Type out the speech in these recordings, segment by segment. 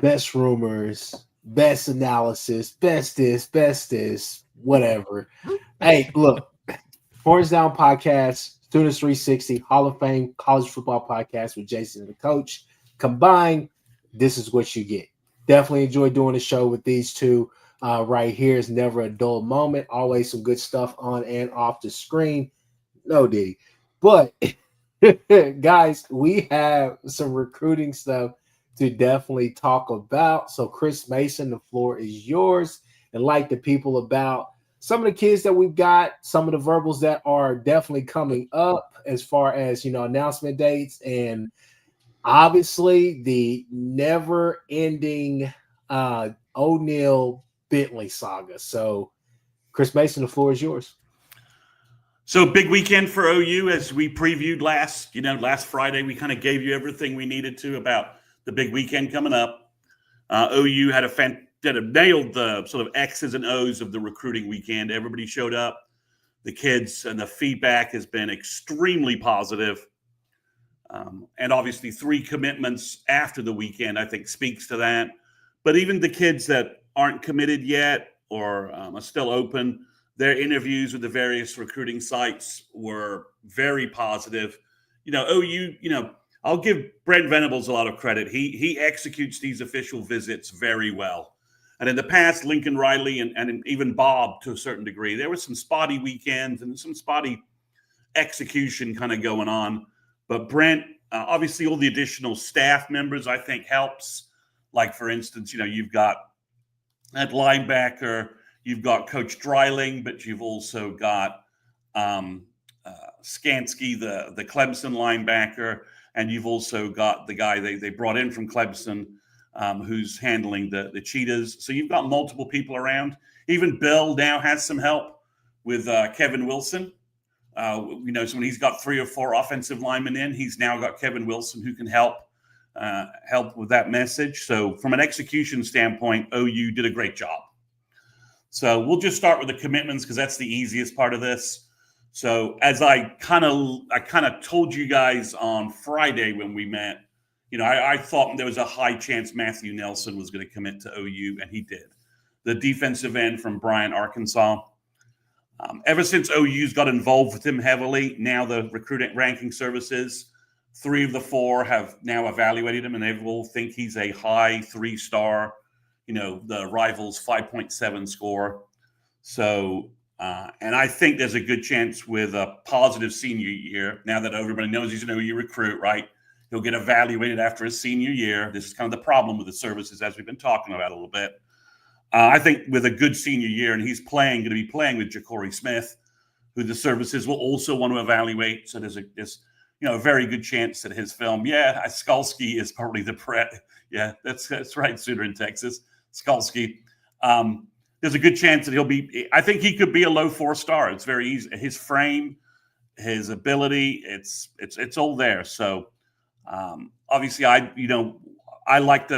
best rumors, best analysis, best this, whatever. Hey, look, Horns Down Podcast, Students 360, Hall of Fame College Football Podcast with Jason and the coach. Combined, this is what you get. Definitely enjoy doing the show with these two right here. It's never a dull moment. Always some good stuff on and off the screen. No, Diddy. But, guys, we have some recruiting stuff to definitely talk about. So, Chris Mason, the floor is yours. And like the people about some of the kids that we've got, some of the verbals that are definitely coming up as far as, announcement dates, and obviously the never ending O'Neal Bentley saga. So, Chris Mason, the floor is yours. So big weekend for OU, as we previewed last Friday. We kind of gave you everything we needed to about the big weekend coming up. OU had nailed the sort of X's and O's of the recruiting weekend. Everybody showed up. The kids, and the feedback has been extremely positive. And obviously 3 commitments after the weekend, I think, speaks to that. But even the kids that aren't committed yet or are still open, their interviews with the various recruiting sites were very positive. OU, I'll give Brent Venables a lot of credit. He executes these official visits very well. And in the past, Lincoln Riley and even Bob, to a certain degree, there were some spotty weekends and some spotty execution kind of going on. But Brent, obviously all the additional staff members, I think, helps. Like, for instance, you've got at linebacker, you've got Coach Dreiling, but you've also got Skansky, the Clemson linebacker, and you've also got the guy they brought in from Clemson, who's handling the Cheetahs. So you've got multiple people around. Even Bill now has some help with Kevin Wilson. So when he's got 3 or 4 offensive linemen in, he's now got Kevin Wilson who can help with that message. So from an execution standpoint, OU did a great job. So we'll just start with the commitments because that's the easiest part of this. So as I kind of told you guys on Friday when we met, I thought there was a high chance Matthew Nelson was going to commit to OU, and he did. The defensive end from Bryant, Arkansas. Ever since OU's got involved with him heavily, now the recruiting ranking services, 3 of the 4 have now evaluated him, and they all think he's a high 3-star, the Rivals 5.7 score. So, and I think there's a good chance with a positive senior year, now that everybody knows he's an OU recruit, right? He'll get evaluated after his senior year. This is kind of the problem with the services, as we've been talking about a little bit. I think with a good senior year, and he's going to be playing with Ja'Cory Smith, who the services will also want to evaluate. So there's a very good chance that his film, Skalski is probably the Yeah, that's right, Sooner in Texas. Skalski. There's a good chance that I think he could be a low 4-star. It's very easy. His frame, his ability, it's all there. So obviously I like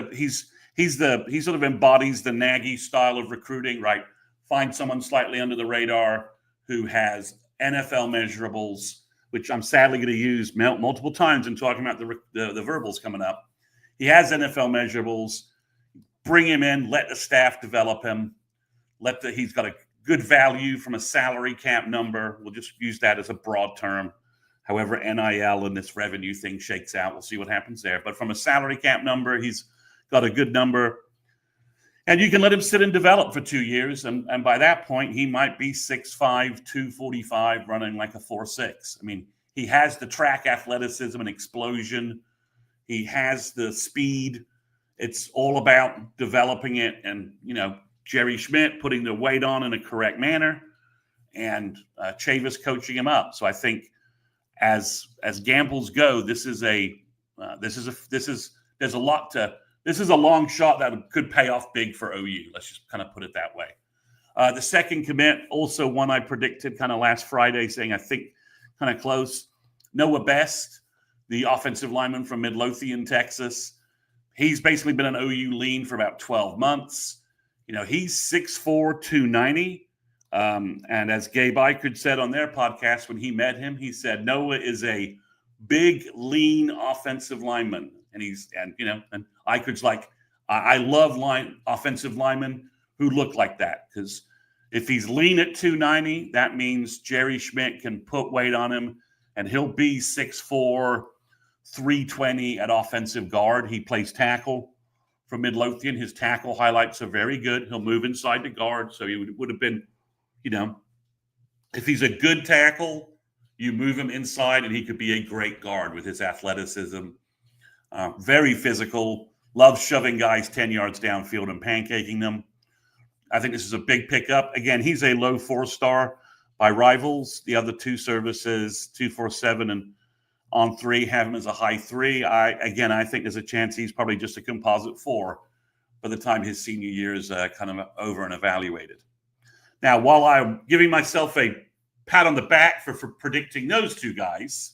he sort of embodies the Nagy style of recruiting, right? Find someone slightly under the radar who has NFL measurables, which I'm sadly going to use multiple times in talking about the verbals coming up. He has NFL measurables. Bring him in, let the staff develop him. He's got a good value from a salary cap number. We'll just use that as a broad term. However, NIL and this revenue thing shakes out. We'll see what happens there. But from a salary cap number, he's got a good number. And you can let him sit and develop for 2 years. And by that point, he might be 6'5", 245, running like a 4.6. I mean, he has the track athleticism and explosion. He has the speed. It's all about developing it and, Jerry Schmidt putting the weight on in a correct manner and Chavis coaching him up. So I think as gambles go, this is a long shot that could pay off big for OU. Let's just kind of put it that way. The second commit, also one I predicted kind of last Friday, saying I think kind of close. Noah Best, the offensive lineman from Midlothian, Texas. He's basically been an OU lean for about 12 months. He's 6'4", 290. And as Gabe Eichert said on their podcast when he met him, he said Noah is a big, lean offensive lineman. And Eichert's like, I love offensive linemen who look like that, because if he's lean at 290, that means Jerry Schmidt can put weight on him, and he'll be 6'4", 320 at offensive guard. He plays tackle for Midlothian. His tackle highlights are very good. He'll move inside the guard, so he would have been, if he's a good tackle, you move him inside, and he could be a great guard with his athleticism. Very physical, loves shoving guys 10 yards downfield and pancaking them. I think this is a big pickup. Again, he's a low 4-star by Rivals. The other two services, 247 and On3, have him as a high 3. I think there's a chance he's probably just a composite 4 by the time his senior year is kind of over and evaluated. Now, while I'm giving myself a pat on the back for predicting those two guys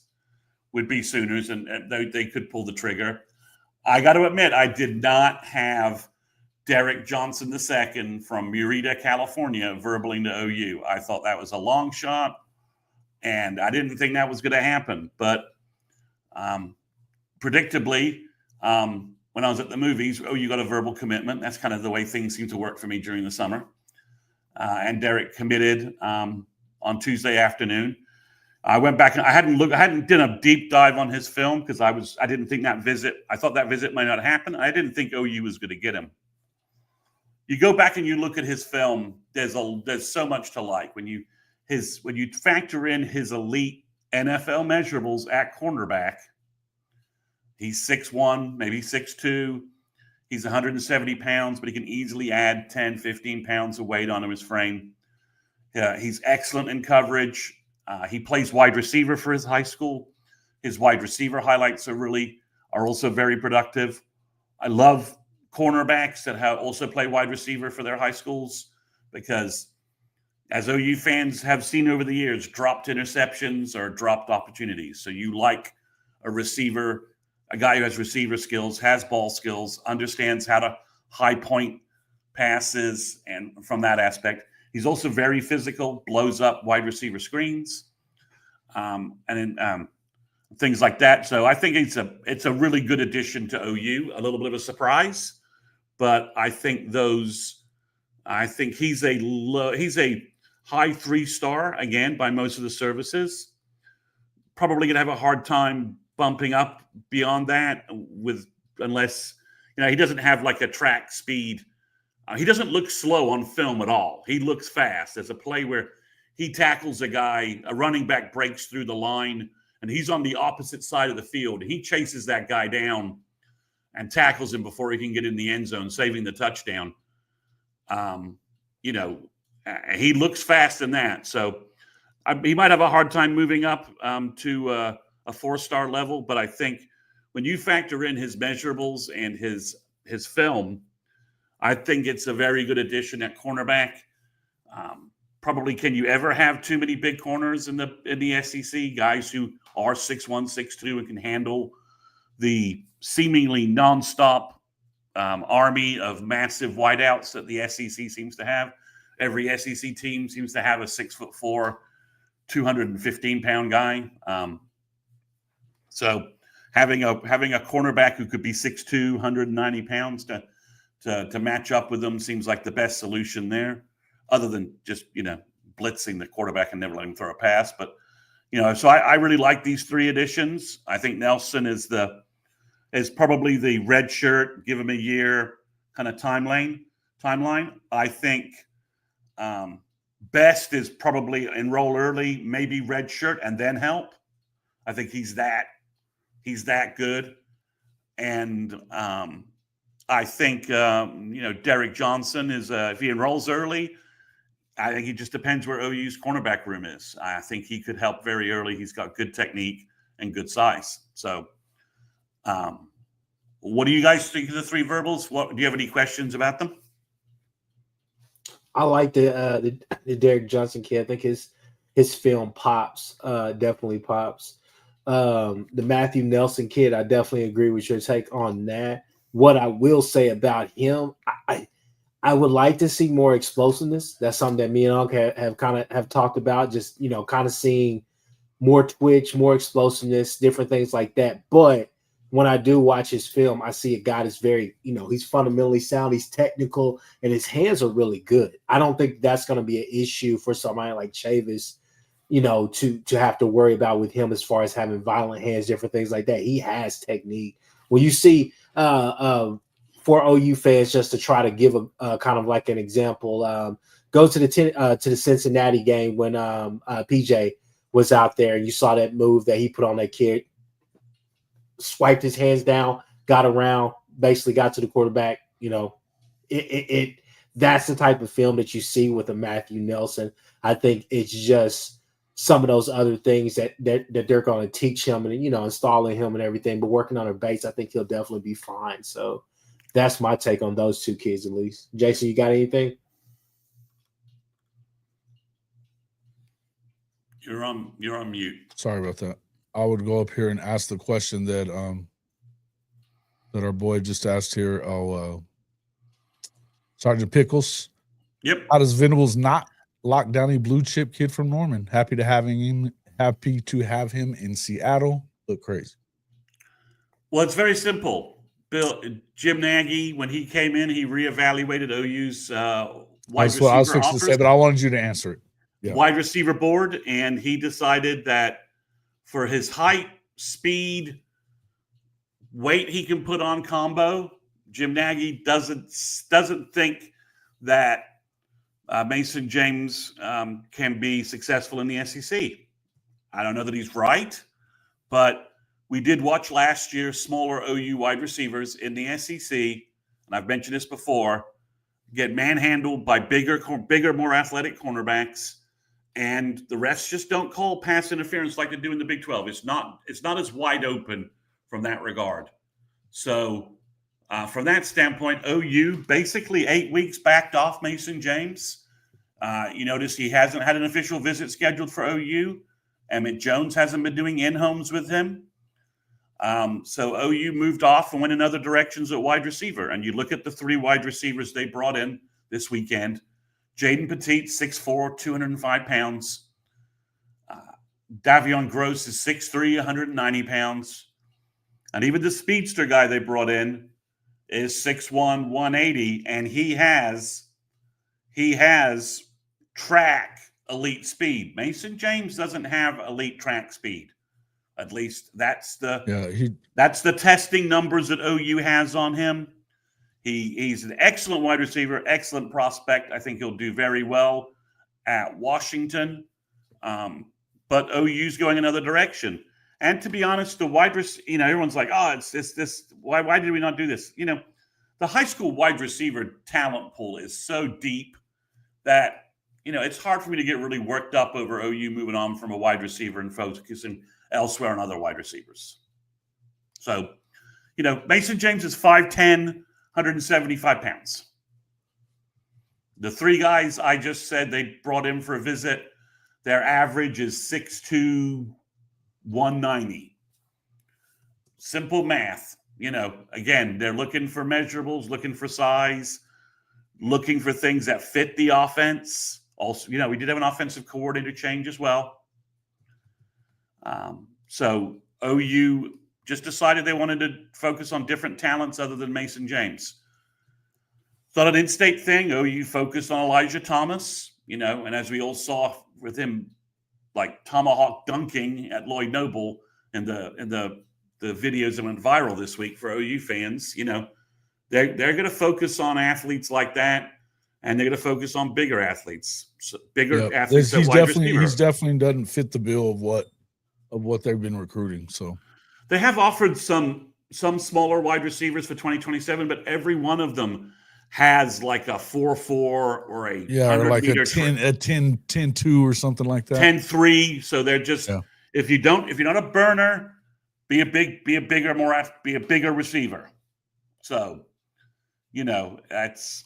would be Sooners, and they could pull the trigger, I got to admit, I did not have Derek Johnson II from Murrieta, California, verbally to OU. I thought that was a long shot, and I didn't think that was going to happen. But predictably, when I was at the movies, OU got a verbal commitment. That's kind of the way things seem to work for me during the summer. And Derek committed on Tuesday afternoon. I went back and I hadn't done a deep dive on his film because I didn't think I thought that visit might not happen. I didn't think OU was going to get him. You go back and you look at his film, there's so much to like. When you factor in his elite NFL measurables at cornerback, he's 6'1", maybe 6'2". He's 170 pounds, but he can easily add 10, 15 pounds of weight onto his frame. He's excellent in coverage. He plays wide receiver for his high school. His wide receiver highlights are also very productive. I love cornerbacks that also play wide receiver for their high schools, because as OU fans have seen over the years, dropped interceptions or dropped opportunities. So you like a receiver, a guy who has receiver skills, has ball skills, understands how to high point passes. And from that aspect, he's also very physical, blows up wide receiver screens, and things like that. So I think it's a really good addition to OU, a little bit of a surprise. But I think he's a high 3-star, again, by most of the services. Probably going to have a hard time bumping up beyond that unless he doesn't have like a track speed. He doesn't look slow on film at all. He looks fast. There's a play where he tackles a guy, a running back breaks through the line, and he's on the opposite side of the field. He chases that guy down and tackles him before he can get in the end zone, saving the touchdown. He looks fast in that. So he might have a hard time moving up to a 4-star level. But I think when you factor in his measurables and his film, I think it's a very good addition at cornerback. Probably, can you ever have too many big corners in the SEC? Guys who are 6'1", 6'2", and can handle the seemingly nonstop army of massive wideouts that the SEC seems to have. Every SEC team seems to have a 6'4", 215-pound guy. So having a cornerback who could be 6'2", 190 pounds to match up with them seems like the best solution there, other than just blitzing the quarterback and never letting him throw a pass. But so I really like these 3 additions. I think Nelson is probably the red shirt, give him a year kind of timeline. I think Best is probably enroll early, maybe red shirt, and then help. I think he's that good. And I think Derek Johnson is if he enrolls early, I think it just depends where OU's cornerback room is. I think he could help very early. He's got good technique and good size. So what do you guys think of the 3 verbals? Do you have any questions about them? I like the Derek Johnson kid. I think his film pops, definitely pops. The Matthew Nelson kid, I definitely agree with your take on that. What I will say about him, I would like to see more explosiveness. That's something that me and Unc have talked about. Just kind of seeing more twitch, more explosiveness, different things like that. But when I do watch his film, I see a guy that's very, he's fundamentally sound, he's technical, and his hands are really good. I don't think that's going to be an issue for somebody like Chavis, to have to worry about with him as far as having violent hands, different things like that. He has technique. When you see for OU fans, just to try to give a kind of like an example, go to the Cincinnati game when PJ was out there, and you saw that move that he put on that kid, swiped his hands down, got around, basically got to the quarterback. That's the type of film that you see with a Matthew Nelson. I think it's just some of those other things that they're going to teach him and, installing him and everything, but working on their base, I think he'll definitely be fine. So that's my take on those two kids, at least. Jason, you got anything? You're on mute. Sorry about that. I would go up here and ask the question that our boy just asked here. Sergeant Pickles. Yep. How does Venables not lock down a blue chip kid from Norman? Happy to have him in Seattle. Look crazy. Well, it's very simple. Jim Nagy, when he came in, he reevaluated OU's wide receiver I was fixing to say, but I wanted you to answer it. Yeah. Wide receiver board, and he decided that for his height, speed, weight he can put on combo, Jim Nagy doesn't think that Mason James can be successful in the SEC. I don't know that he's right, but we did watch last year smaller OU wide receivers in the SEC, and I've mentioned this before, get manhandled by bigger, more athletic cornerbacks, and the refs just don't call pass interference like they do in the Big 12. It's not as wide open from that regard. So from that standpoint, OU basically 8 weeks backed off Mason James. You notice he hasn't had an official visit scheduled for OU. Emmett Jones hasn't been doing in-homes with him. So OU moved off and went in other directions at wide receiver. And you look at the 3 wide receivers they brought in this weekend. Jaden Petit, 6'4", 205 pounds. Davion Gross is 6'3", 190 pounds. And even the speedster guy they brought in is 6'1", 180. And he has track elite speed. Mason James doesn't have elite track speed. At least that's the testing numbers that OU has on him. He's an excellent wide receiver, excellent prospect. I think he'll do very well at Washington. But OU's going another direction. And to be honest, the wide receiver, everyone's like, oh, it's this. Why did we not do this? The high school wide receiver talent pool is so deep that, it's hard for me to get really worked up over OU moving on from a wide receiver and focusing elsewhere on other wide receivers. So, Mason James is 5'10", 175 pounds. The 3 guys I just said they brought in for a visit, their average is 6'2", 190. Simple math. Again, they're looking for measurables, looking for size, looking for things that fit the offense. Also, we did have an offensive coordinator change as well. So OU just decided they wanted to focus on different talents other than Mason James. It's not an in-state thing. OU focused on Elijah Thomas, and as we all saw with him, like tomahawk dunking at Lloyd Noble in the videos that went viral this week for OU fans, they're going to focus on athletes like that, and they're going to focus on bigger athletes, athletes. He's definitely doesn't fit the bill of what they've been recruiting. So they have offered some smaller wide receivers for 2027, but every one of them has like a 4.4 or a or like a 10.2 or something like that. 10.3. So they're just if you're not a burner, be a bigger receiver. So that's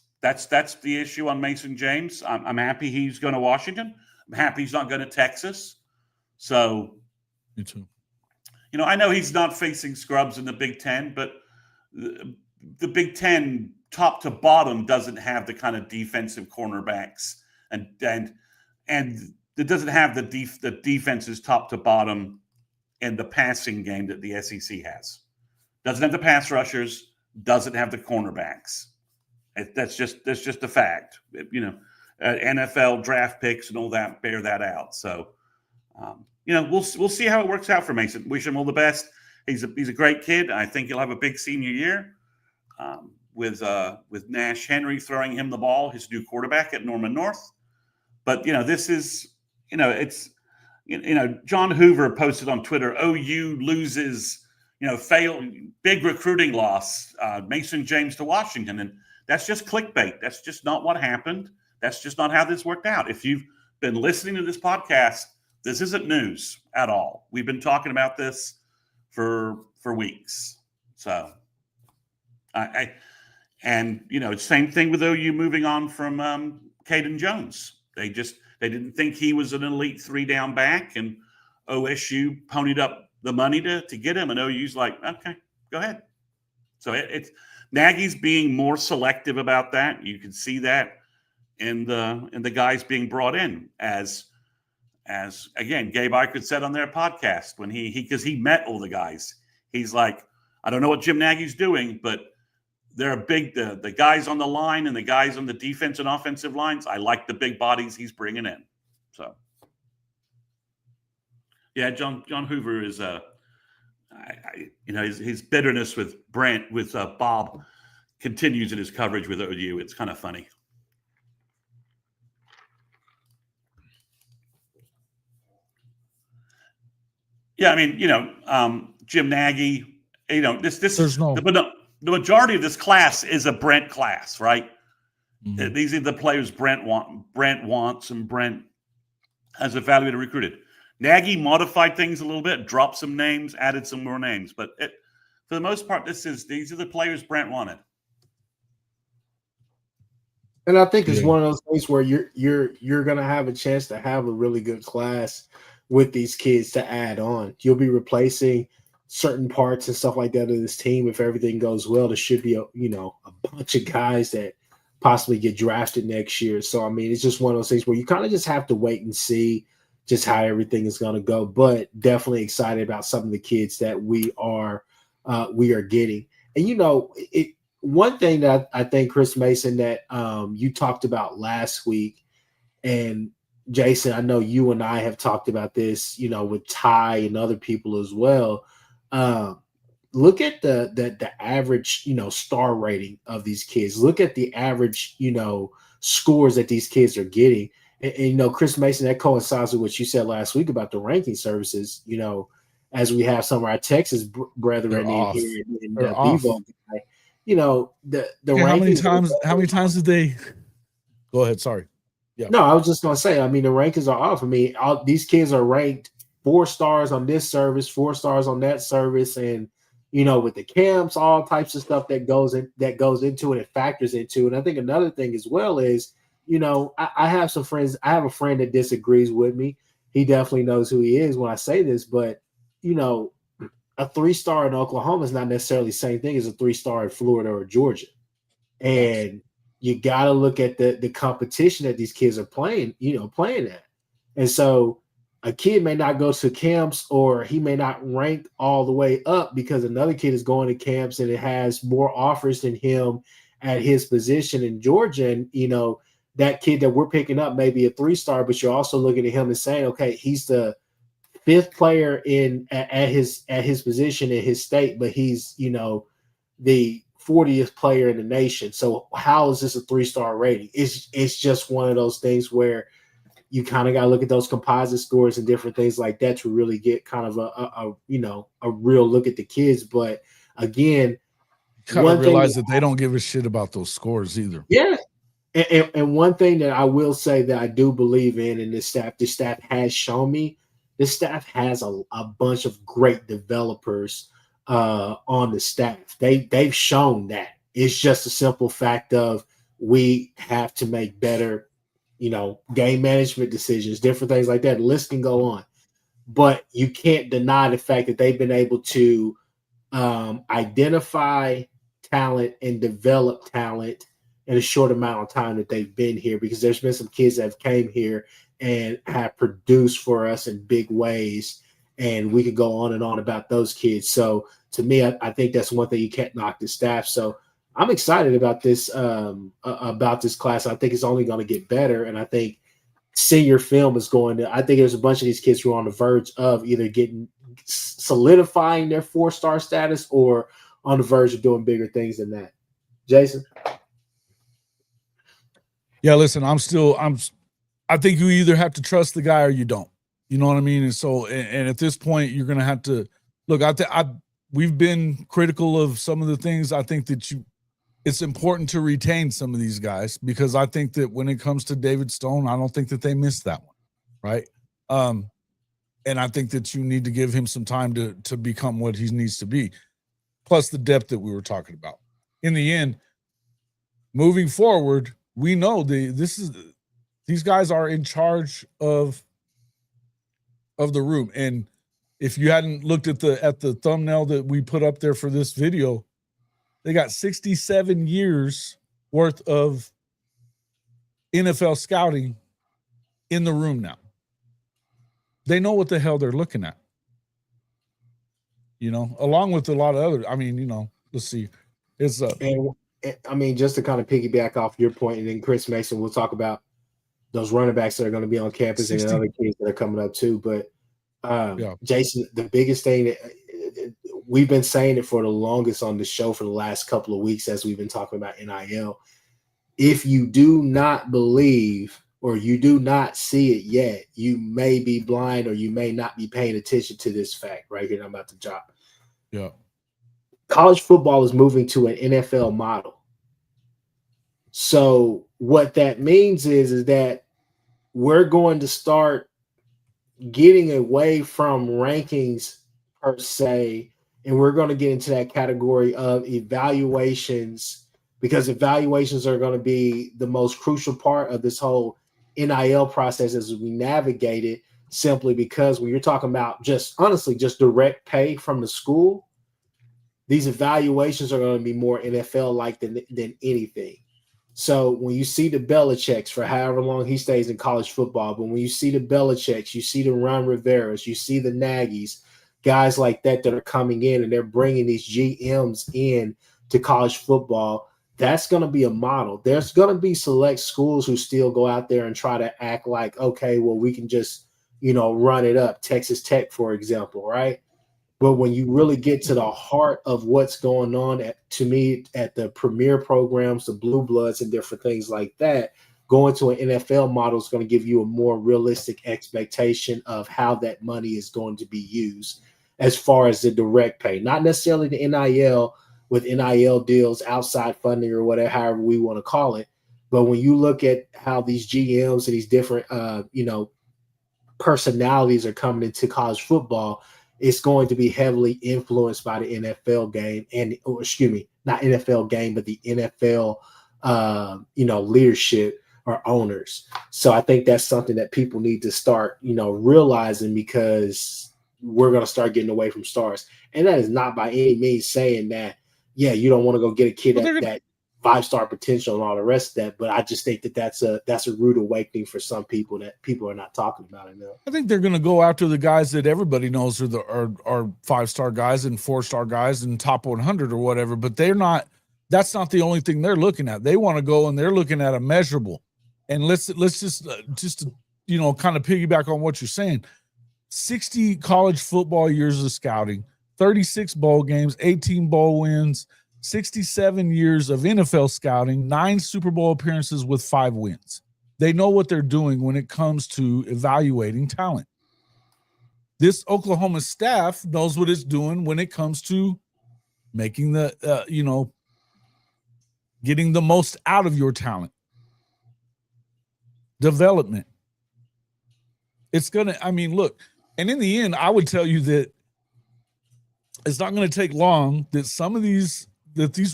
the issue on Mason James. I'm happy he's going to Washington. I'm happy he's not going to Texas. So. Me too. I know he's not facing scrubs in the Big Ten, but the Big Ten, top to bottom, doesn't have the kind of defensive cornerbacks, and it doesn't have the defenses top to bottom in the passing game that the SEC has. Doesn't have the pass rushers, doesn't have the cornerbacks. That's just a fact. NFL draft picks and all that bear that out. So, we'll see how it works out for Mason. Wish him all the best. He's a great kid. I think he'll have a big senior year with Nash Henry throwing him the ball, his new quarterback at Norman North. But this is it's John Hoover posted on Twitter, OU loses, big recruiting loss, Mason James to Washington, and that's just clickbait. That's just not what happened. That's just not how this worked out. If you've been listening to this podcast, this isn't news at all. We've been talking about this for weeks. So, same thing with OU moving on from Caden Jones. They didn't think he was an elite 3-down back, and OSU ponied up the money to get him, and OU's like, okay, go ahead. So it's Nagy's being more selective about that. You can see that in the guys being brought in as again, Gabe Eichert said on their podcast when because he met all the guys. He's like, I don't know what Jim Nagy's doing, but they're the guys on the line and the guys on the defense and offensive lines. I like the big bodies he's bringing in. So, yeah, John Hoover is his bitterness with Bob continues in his coverage with OU. It's kind of funny. Yeah, I mean, Jim Nagy, the majority of this class is a Brent class, right? Mm-hmm. These are the players Brent wants and Brent has evaluated and recruited. Nagy modified things a little bit, dropped some names, added some more names, but for the most part, these are the players Brent wanted. And I think it's one of those things where you're gonna have a chance to have a really good class with these kids to add on. You'll be replacing certain parts and stuff like that of this team. If everything goes well, there should be a bunch of guys that possibly get drafted next year. So, I mean, it's just one of those things where you kind of just have to wait and see just how everything is going to go, but definitely excited about some of the kids that we are getting. And, one thing that I think, Chris Mason, that you talked about last week, and Jason, I know you and I have talked about this, with Ty and other people as well. Look at the average, star rating of these kids. Look at the average, scores that these kids are getting. And Chris Mason, that coincides with what you said last week about the ranking services, as we have some of our Texas brethren in here and the Bevo guy, the rankings. How many times did they go ahead? Sorry. Yeah. No, I was just going to say, I mean, the rankings are off. I mean, these kids are ranked 4 stars on this service, 4 stars on that service. And, with the camps, all types of stuff that goes into it and factors into it. And I think another thing as well is, I have some friends. I have a friend that disagrees with me. He definitely knows who he is when I say this, but, a 3-star in Oklahoma is not necessarily the same thing as a 3-star in Florida or Georgia. And you got to look at the competition that these kids are playing at. And so a kid may not go to camps, or he may not rank all the way up because another kid is going to camps and it has more offers than him at his position in Georgia. And, that kid that we're picking up may be a 3-star, but you're also looking at him and saying, okay, he's the 5th player at his position in his state, but he's, the 40th player in the nation. So how is this a 3-star rating? It's just one of those things where you kind of got to look at those composite scores and different things like that to really get kind of a real look at the kids. But again, you kind of realize that they don't give a shit about those scores either. Yeah. And one thing that I will say that I do believe in, and the staff has shown me, this staff has a bunch of great developers on the staff. They've shown that. It's just a simple fact of we have to make better, game management decisions, different things like that. The list can go on. But you can't deny the fact that they've been able to identify talent and develop talent in a short amount of time that they've been here, because there's been some kids that have came here and have produced for us in big ways. and we could go on and on about those kids. So to me, I think that's one thing you can't knock the staff. So I'm excited about this class. I think it's only going to get better, and I think senior film is going to. I think there's a bunch of these kids who are on the verge of either solidifying their 4-star status or on the verge of doing bigger things than that. Jason? Yeah, listen, I think you either have to trust the guy or you don't. You know what I mean? And so, and at this point, you're going to have to look. We've been critical of some of the things. I think that it's important to retain some of these guys, because I think that when it comes to David Stone, I don't think that they missed that one, right? And I think that you need to give him some time to become what he needs to be, plus the depth that we were talking about. In the end, moving forward, we know these guys are in charge of the room. And if you hadn't looked at the thumbnail that we put up there for this video, they got 67 years worth of NFL scouting in the room now. They know what the hell they're looking at, along with a lot of other. I mean, let's see. It's and I mean, just to kind of piggyback off your point, and then Chris Mason, we'll talk about those running backs that are going to be on campus 60. and other kids that are coming up too. But Yeah. Jason, the biggest thing that we've been saying it for the longest on the show for the last couple of weeks as we've been talking about NIL. If you do not believe or you do not see it yet, you may be blind or you may not be paying attention to this fact right here. I'm about to drop. Yeah. College football is moving to an NFL model. So what that means is that we're going to start getting away from rankings per se, and we're going to get into that category of evaluations, because evaluations are going to be the most crucial part of this whole NIL process as we navigate it, simply because when you're talking about just direct pay from the school, these evaluations are going to be more NFL-like than anything. So when you see the Belichicks for however long he stays in college football, but when you see the Belichicks, you see the Ron Riveras, you see the Nagys, guys like that are coming in and they're bringing these GMs in to college football, that's going to be a model. There's going to be select schools who still go out there and try to act like, okay, well, we can just, run it up. Texas Tech, for example, right? But when you really get to the heart of what's going on at the premier programs, the Blue Bloods and different things like that, going to an NFL model is going to give you a more realistic expectation of how that money is going to be used as far as the direct pay, not necessarily the NIL with NIL deals, outside funding or whatever, however we want to call it. But when you look at how these GMs and these different, personalities are coming into college football, it's going to be heavily influenced by the NFL game not NFL game, but the NFL, leadership or owners. So I think that's something that people need to start, realizing, because we're going to start getting away from stars. And that is not by any means saying that, yeah, you don't want to go get a kid that 5-star potential and all the rest of that. But I just think that that's a rude awakening for some people that people are not talking about enough. I think they're going to go after the guys that everybody knows are 5-star guys and 4-star guys and top 100 or whatever. But that's not the only thing they're looking at. They want to go and they're looking at a measurable. And let's just kind of piggyback on what you're saying. 60 college football years of scouting, 36 bowl games, 18 bowl wins, 67 years of NFL scouting, 9 Super Bowl appearances with 5 wins. They know what they're doing when it comes to evaluating talent. This Oklahoma staff knows what it's doing when it comes to making getting the most out of your talent. Development. Look, and in the end, I would tell you that it's not going to take long that some of these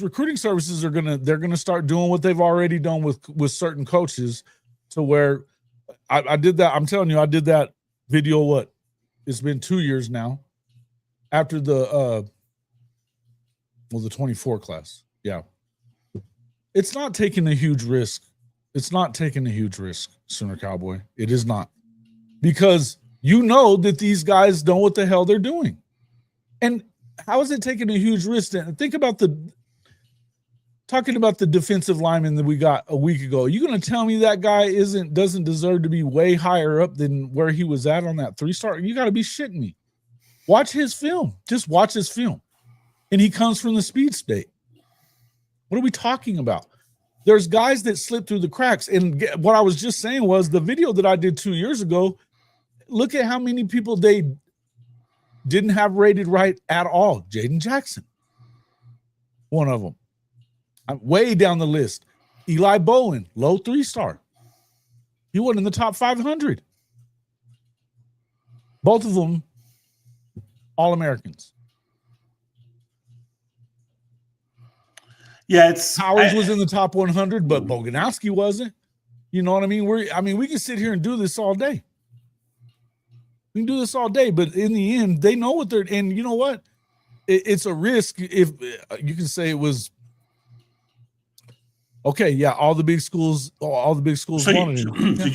recruiting services are going to start doing what they've already done with certain coaches, to where I did that. I'm telling you, I did that video. It's been 2 years now after the 24 class. Yeah. It's not taking a huge risk. It's not taking a huge risk, Sooner Cowboy. It is not, because You know that these guys know what the hell they're doing. And how is it taking a huge risk? Think about talking about the defensive lineman that we got a week ago. Are you going to tell me that guy doesn't deserve to be way higher up than where he was at on that 3-star? You got to be shitting me. Watch his film. Just watch his film. And he comes from the speed state. What are we talking about? There's guys that slip through the cracks. And what I was just saying was the video that I did 2 years ago, look at how many people they didn't have rated right at all. Jaden Jackson, one of them. I'm way down the list. Eli Bowen, low 3-star. He wasn't in the top 500. Both of them All-Americans. Yeah, Powers was in the top 100, but Boganowski wasn't. You know what I mean? We can sit here and do this all day. We can do this all day, but in the end, they know what they're. And you know what? It's a risk. If you can say it was. Okay, yeah, all the big schools wanted him. So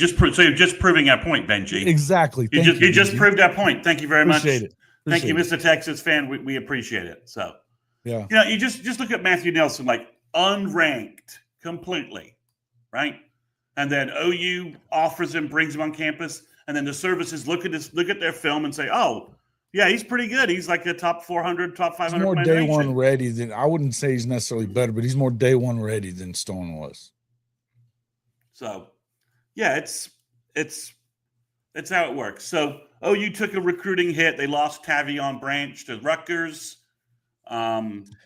you're just proving that point, Benji. Exactly. You just proved that point. Thank you very much. Thank you, Mr. Texas fan. We appreciate it. So yeah, you just look at Matthew Nelson, like unranked completely, right? And then OU offers him, brings him on campus, and then the services look at their film and say, oh, yeah, he's pretty good. He's like a top 400, top 500. He's more day one ready than, I wouldn't say he's necessarily better, but he's more day one ready than Stone was. So, yeah, it's how it works. So, OU took a recruiting hit. They lost Tavion Branch to Rutgers. I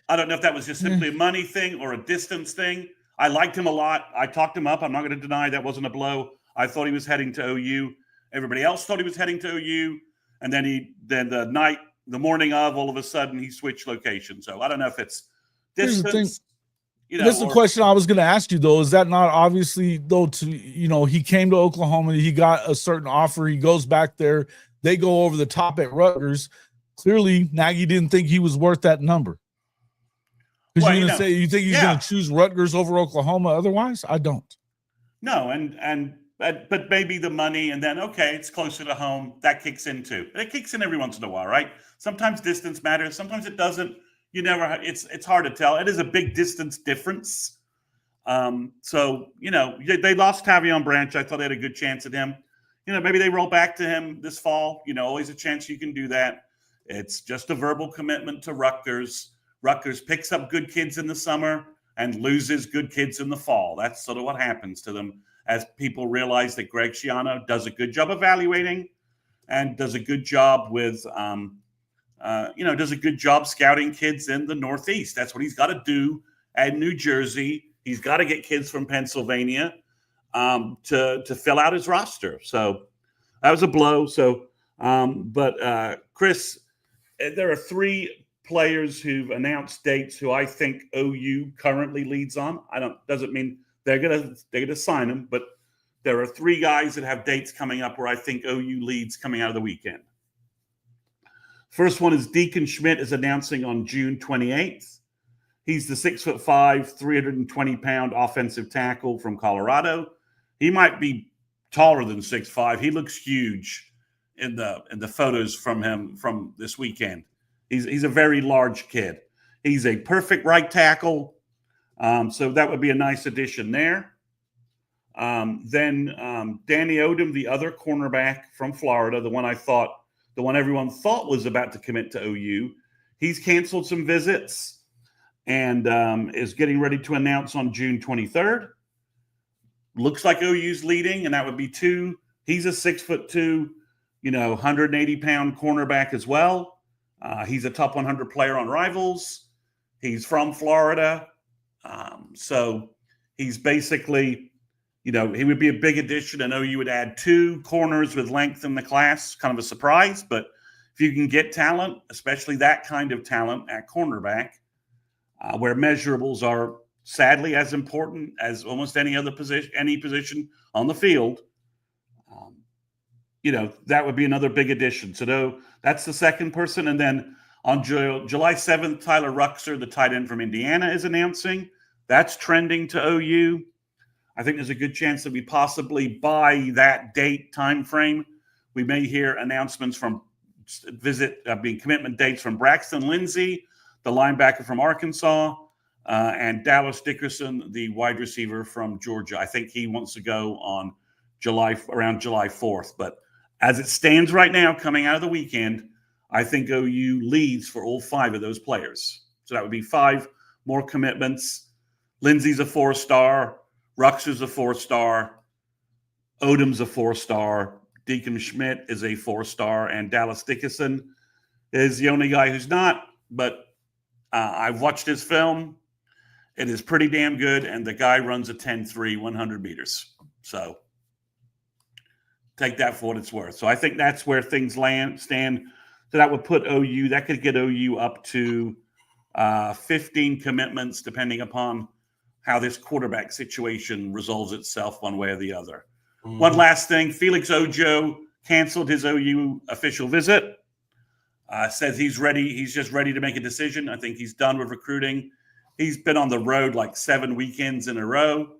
don't know if that was just simply a money thing or a distance thing. I liked him a lot. I talked him up. I'm not going to deny that wasn't a blow. I thought he was heading to OU. Everybody else thought he was heading to OU. And then the morning of, all of a sudden, he switched location. So I don't know if it's distance. That's the question I was going to ask you, though. Is that not obviously, though, he came to Oklahoma, he got a certain offer, he goes back there, they go over the top at Rutgers. Clearly, Nagy didn't think he was worth that number. Because you're going to say, you think he's going to choose Rutgers over Oklahoma otherwise? I don't. No, but maybe the money, and then, okay, it's closer to home. That kicks in too. It kicks in every once in a while, right? Sometimes distance matters. Sometimes it doesn't. It's hard to tell. It is a big distance difference. So, they lost Tavion Branch. I thought they had a good chance at him. Maybe they roll back to him this fall. Always a chance you can do that. It's just a verbal commitment to Rutgers. Rutgers picks up good kids in the summer and loses good kids in the fall. That's sort of what happens to them as people realize that Greg Schiano does a good job evaluating and does a good job with, does a good job scouting kids in the Northeast. That's what he's got to do at New Jersey. He's got to get kids from Pennsylvania to fill out his roster. So that was a blow. So, but Chris, there are 3 players who've announced dates who I think OU currently leads on. Doesn't mean they're gonna sign them, but there are 3 guys that have dates coming up where I think OU leads coming out of the weekend. First one is Deacon Schmidt is announcing on June 28th. He's the 6'5", 320-pound offensive tackle from Colorado. He might be taller than 6'5". He looks huge in the photos from him from this weekend. He's a very large kid. He's a perfect right tackle. So that would be a nice addition there. Then Danny Odom, the other cornerback from Florida, the one everyone thought was about to commit to OU, he's canceled some visits and is getting ready to announce on June 23rd. Looks like OU's leading, and that would be 2. He's a 6'2", 180-pound cornerback as well. He's a top 100 player on Rivals. He's from Florida. So he's basically, he would be a big addition. I know you would add 2 corners with length in the class, kind of a surprise. But if you can get talent, especially that kind of talent at cornerback, where measurables are sadly as important as almost any position on the field, that would be another big addition. So that's the second person. And then on July 7th, Tyler Ruxer, the tight end from Indiana, is announcing. That's trending to OU. I think there's a good chance that we possibly, by that date time frame, We may hear announcements from commitment dates from Braxton Lindsey, the linebacker from Arkansas, and Dallas Dickerson, the wide receiver from Georgia. I think he wants to go on around July 4th. But as it stands right now, coming out of the weekend, I think OU leads for all 5 of those players. So that would be 5 more commitments. Lindsey's a 4-star. Rux is a 4-star. Odom's a 4-star. Deacon Schmidt is a 4-star. And Dallas Dickerson is the only guy who's not. But I've watched his film. It is pretty damn good. And the guy runs a 10.3, 100 meters. So take that for what it's worth. So I think that's where things stand. So that would put OU, that could get OU up to 15 commitments, depending upon how this quarterback situation resolves itself one way or the other. Mm-hmm. One last thing, Felix Ojo canceled his OU official visit. Says he's ready. He's just ready to make a decision. I think he's done with recruiting. He's been on the road like 7 weekends in a row.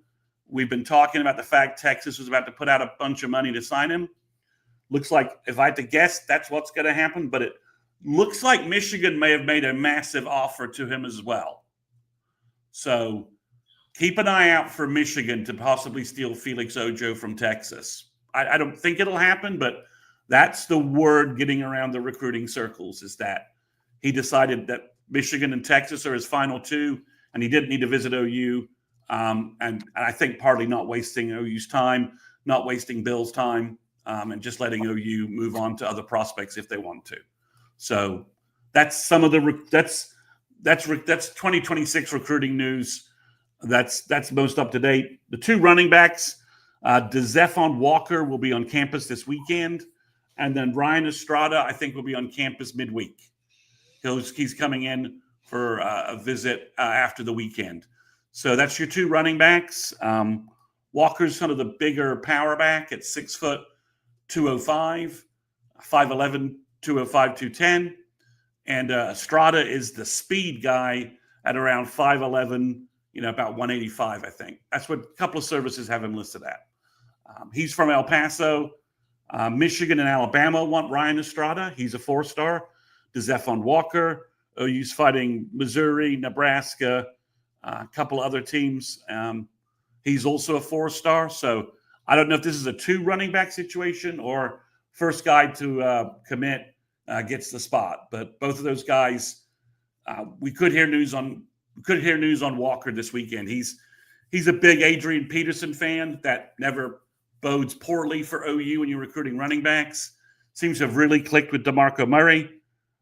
We've been talking about the fact Texas was about to put out a bunch of money to sign him. Looks like, if I had to guess, that's what's going to happen. But it looks like Michigan may have made a massive offer to him as well. So keep an eye out for Michigan to possibly steal Felix Ojo from Texas. I don't think it'll happen, but that's the word getting around the recruiting circles, is that he decided that Michigan and Texas are his final 2, and he didn't need to visit OU. And I think partly not wasting OU's time, not wasting Bill's time, and just letting OU move on to other prospects if they want to. So that's some of the that's 2026 recruiting news. That's most up to date. The 2 running backs, DeZephon Walker will be on campus this weekend, and then Ryan Estrada I think will be on campus midweek. He's coming in for a visit after the weekend. So that's your 2 running backs. Walker's kind of the bigger power back at 6 foot 205, 5'11", 205, 210. And Estrada is the speed guy at around 5'11", about 185, I think. That's what a couple of services have him listed at. He's from El Paso. Michigan and Alabama want Ryan Estrada. He's a 4-star. DeZephon Walker. OU's fighting Missouri, Nebraska, a couple other teams. He's also a 4-star. So I don't know if this is a 2 running back situation or first guy to commit gets the spot. But both of those guys, we could hear news on Walker this weekend. He's a big Adrian Peterson fan. That never bodes poorly for OU when you're recruiting running backs. Seems to have really clicked with DeMarco Murray.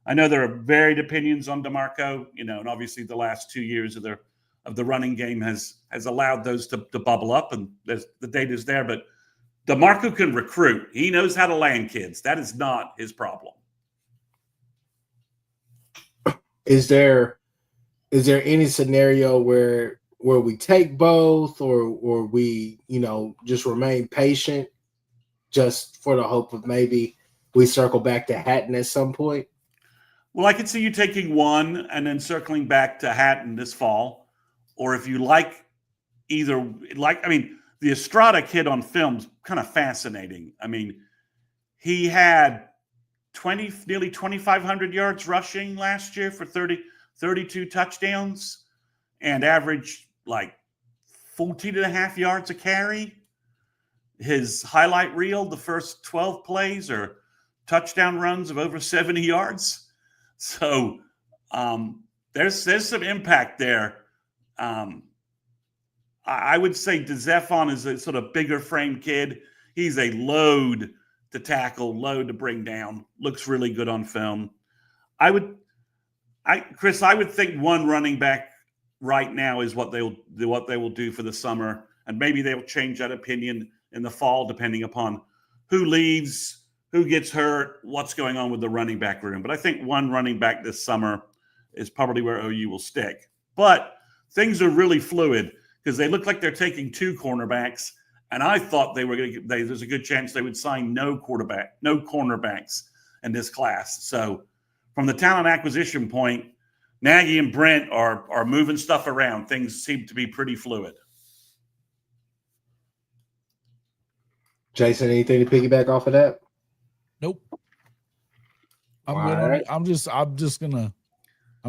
I know there are varied opinions on DeMarco, and obviously the last 2 years of the running game has allowed those to bubble up, and the data's there. But DeMarco can recruit. He knows how to land kids. That is not his problem. Is there any scenario where we take both, or we just remain patient, just for the hope of maybe we circle back to Hatton at some point? Well, I could see you taking one and then circling back to Hatton this fall. Or if you the Estrada kid on film's kind of fascinating. I mean, he had nearly 2,500 yards rushing last year for 32 touchdowns and averaged like 14 and a half yards a carry. His highlight reel, the first 12 plays are touchdown runs of over 70 yards. So there's some impact there. I would say DeZephon is a sort of bigger frame kid. He's a load to tackle, load to bring down. Looks really good on film. Chris, I would think one running back right now is what they will do for the summer, and maybe they'll change that opinion in the fall depending upon who leaves, who gets hurt, what's going on with the running back room. But I think one running back this summer is probably where OU will stick. But things are really fluid because they look like they're taking 2 cornerbacks, and I thought there's a good chance they would sign no cornerbacks in this class. So from the talent acquisition point, Nagy and Brent are moving stuff around. Things seem to be pretty fluid. Jason, anything to piggyback off of that? Nope. I'm All good on right. it. I'm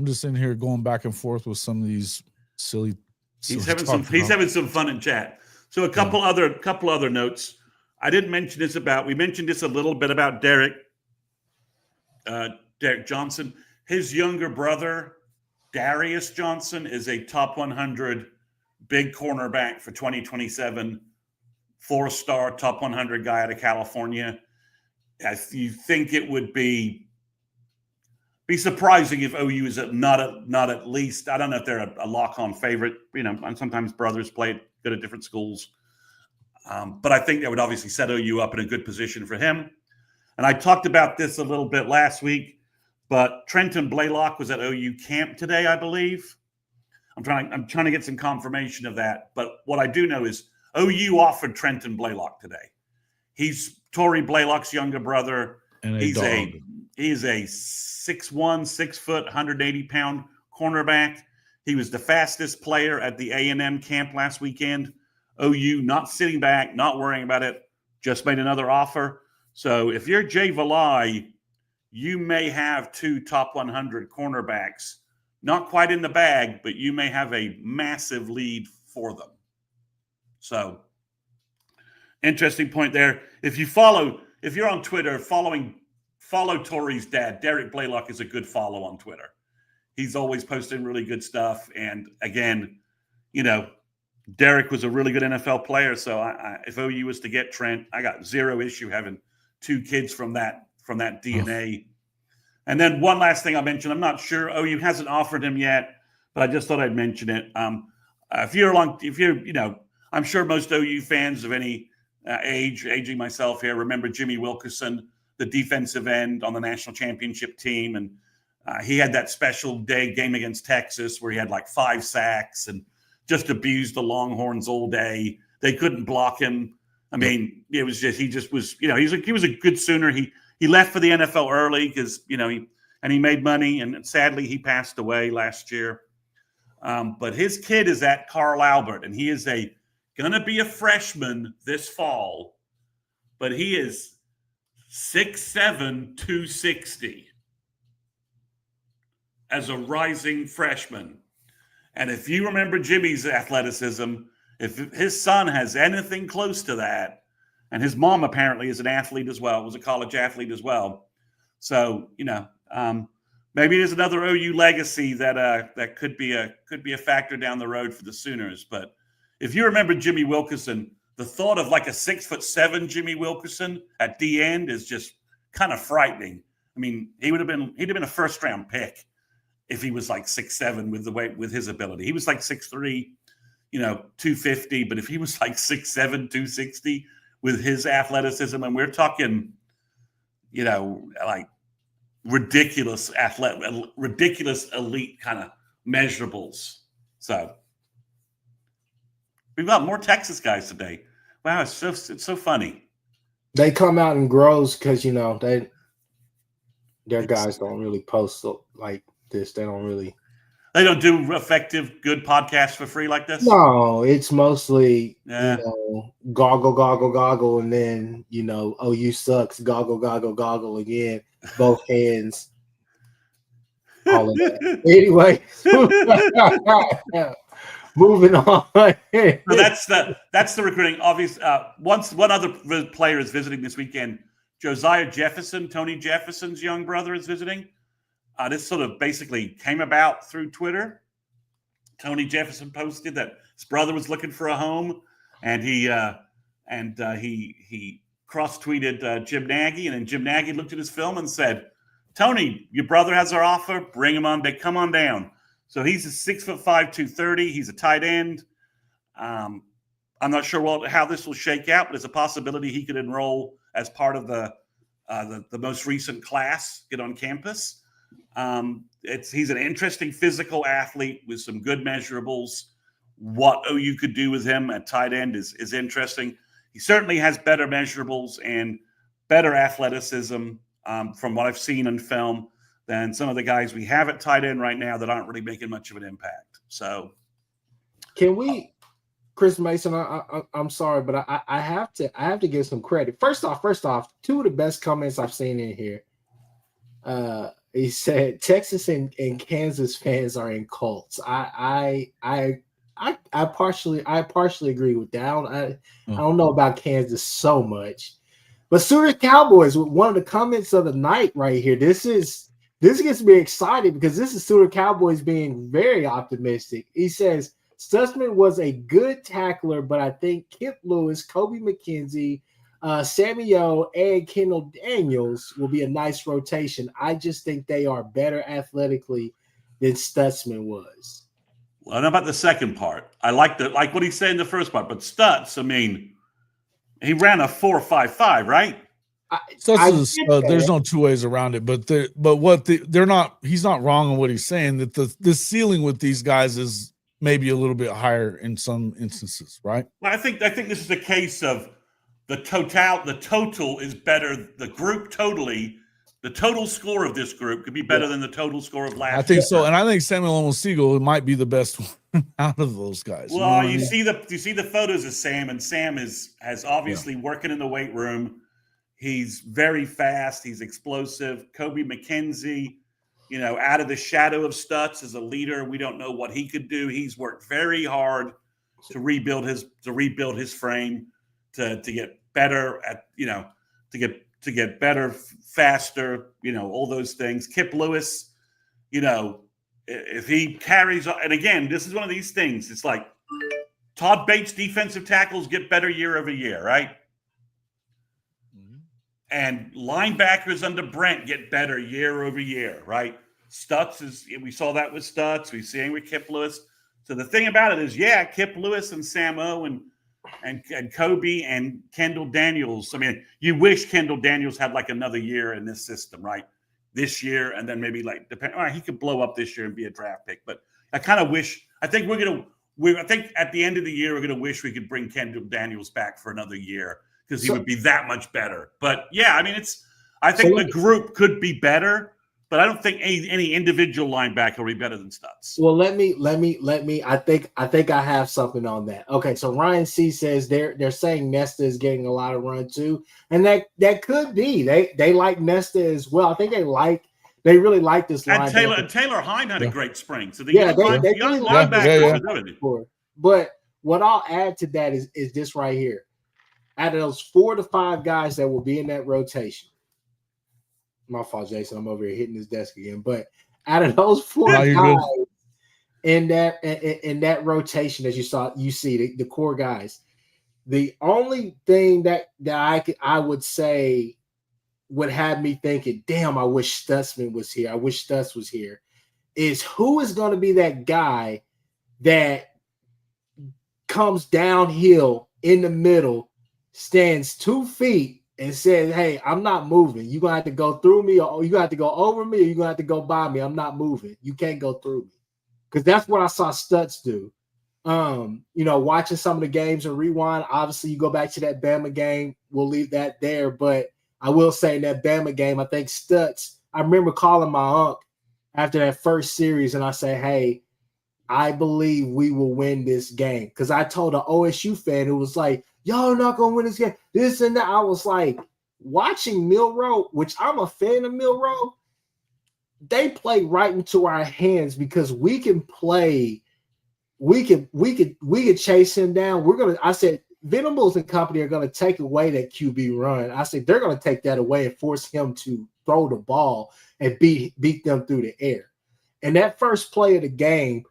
just in here going back and forth with some of these silly He's having some fun in chat. So a couple other notes. I didn't mention this we mentioned this a little bit about Derek Johnson. His younger brother, Darius Johnson, is a top 100 big cornerback for 2027, 4-star top 100 guy out of California. You think it would be surprising if OU is not at least, I don't know if they're a lock-on favorite. And sometimes brothers play good at different schools. But I think that would obviously set OU up in a good position for him. And I talked about this a little bit last week, but Trenton Blaylock was at OU camp today, I believe. I'm trying to get some confirmation of that. But what I do know is OU offered Trenton Blaylock today. He's Tory Blaylock's younger brother. And he's a 6'1", 6 foot, 180-pound cornerback. He was the fastest player at the A&M camp last weekend. OU not sitting back, not worrying about it, just made another offer. So if you're Jay Valai, you may have 2 top 100 cornerbacks, not quite in the bag, but you may have a massive lead for them. So interesting point there. If you're on Twitter, follow Tory's dad. Derek Blaylock is a good follow on Twitter. He's always posting really good stuff. And again, Derek was a really good NFL player. So if OU was to get Trent, I got zero issue having 2 kids from that DNA. And then one last thing I'll mention, I'm not sure OU hasn't offered him yet, but I just thought I'd mention it. I'm sure most OU fans of any aging myself here, remember Jimmy Wilkerson, the defensive end on the national championship team. And he had that special game against Texas where he had like 5 sacks and just abused the Longhorns all day. They couldn't block him. I mean, it was just, he was a good Sooner. He left for the NFL early because, he made money, and sadly he passed away last year. But his kid is at Carl Albert, and he is going to be a freshman this fall, but he is 6'7", 260 as a rising freshman. And if you remember Jimmy's athleticism, if his son has anything close to that, and his mom apparently is an athlete as well, was a college athlete as well. So, maybe there's another OU legacy that could be a factor down the road for the Sooners. But if you remember Jimmy Wilkerson, the thought of like a 6'7" Jimmy Wilkerson at the end is just kind of frightening. I mean, he'd have been a 1st-round pick if he was like 6'7" with his ability. He was like 6'3", 250. But if he was like 6'7", 260 with his athleticism, and we're talking, like ridiculous elite kind of measurables. So we've got more Texas guys today. Wow, it's so funny. They come out in grows because their guys don't really post like this. They don't do effective, good podcasts for free like this. No, it's mostly goggle, and then OU sucks, goggle again, both hands, all of that. Anyway, moving on. So that's the recruiting. Obviously, one other player is visiting this weekend. Josiah Jefferson, Tony Jefferson's young brother, is visiting. This sort of basically came about through Twitter. Tony Jefferson posted that his brother was looking for a home, and he cross-tweeted Jim Nagy, and then Jim Nagy looked at his film and said, "Tony, your brother has our offer. Bring him on. Come on down." So he's a 6'5", 230. He's a tight end. I'm not sure how this will shake out, but it's a possibility he could enroll as part of the most recent class, get on campus. He's an interesting physical athlete with some good measurables. What OU could do with him at tight end is interesting. He certainly has better measurables and better athleticism from what I've seen in film than some of the guys we have at tight end right now that aren't really making much of an impact. So can we Chris Mason, I'm sorry, but I have to give some credit. First off, two of the best comments I've seen in here. He said Texas and Kansas fans are in cults. I partially agree with that. I don't know about Kansas so much, but Sooners Cowboys, one of the comments of the night right here. This gets me excited because this is Sooner Cowboys being very optimistic. He says Stutzman was a good tackler, but I think Kip Lewis, Kobe McKenzie, Sammy O, and Kendall Daniels will be a nice rotation. I just think they are better athletically than Stutzman was. Well, I don't know about the second part. I like what he said in the first part, but Stutz, I mean, he ran a 4.55, right? There's no two ways around it. But he's not wrong on what he's saying. That the ceiling with these guys is maybe a little bit higher in some instances, right? Well, I think this is a case of the total is better. The group totally, the total score of this group could be better than the total score of last year. I think so, and I think Samuel Omosigho might be the best one out of those guys. Well, you see the photos of Sam, and Sam has obviously working in the weight room. He's very fast. He's explosive. Kobe McKenzie, out of the shadow of Stutz as a leader. We don't know what he could do. He's worked very hard to rebuild his frame, to get better at, to get better, faster, all those things. Kip Lewis, if he carries on, and again, this is one of these things. It's like Todd Bates defensive tackles get better year over year, right? And linebackers under Brent get better year over year, right? We saw that with Stutz. We're seeing with Kip Lewis. So the thing about it is, Kip Lewis and Sam O and Kobe and Kendall Daniels. I mean, you wish Kendall Daniels had like another year in this system, right? This year, and then maybe he could blow up this year and be a draft pick. But I kind of wish. I think at the end of the year we're gonna wish we could bring Kendall Daniels back for another year, because he would be that much better. But I mean, I think the group could be better, but I don't think any individual linebacker will be better than Stutz. Well, let me. I think I have something on that. Okay, so Ryan C says they're saying Nesta is getting a lot of run too, and that could be. They like Nesta as well. I think they really like this line. And Taylor Hine had a great spring. So young linebackers. But what I'll add to that is this right here. Out of those 4 to 5 guys that will be in that rotation, my fault, Jason. I'm over here hitting his desk again. But out of those 4 guys in that rotation, as you see the core guys, the only thing that I would say would have me thinking, damn, I wish Stutzman was here. I wish Stutz was here. Is who is going to be that guy that comes downhill in the middle, stands 2 feet, and says, hey, I'm not moving. You're going to have to go through me, or you're going to have to go over me, or you're going to have to go by me. I'm not moving. You can't go through me. Because that's what I saw Stutz do. Watching some of the games and rewind, obviously you go back to that Bama game. We'll leave that there. But I will say in that Bama game, I think Stutz, I remember calling my uncle after that first series, and I said, hey, I believe we will win this game. Because I told an OSU fan who was like, y'all not going to win this game, this and that. I was like, watching Milroe, which I'm a fan of Milroe, they play right into our hands because we can play. We could chase him down. I said, Venables and company are going to take away that QB run. I said, they're going to take that away and force him to throw the ball and beat them through the air. And that first play of the game,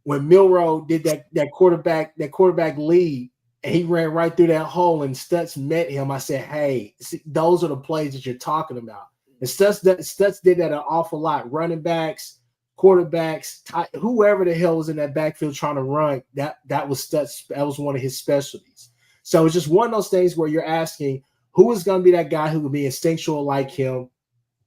when Milroe did that quarterback lead, and he ran right through that hole, and Stutz met him, I said, hey, see, those are the plays that you're talking about. And Stutz did that an awful lot. Running backs, quarterbacks, whoever the hell was in that backfield trying to run, that was Stutz. That was one of his specialties. So it's just one of those things where you're asking, who is going to be that guy who will be instinctual like him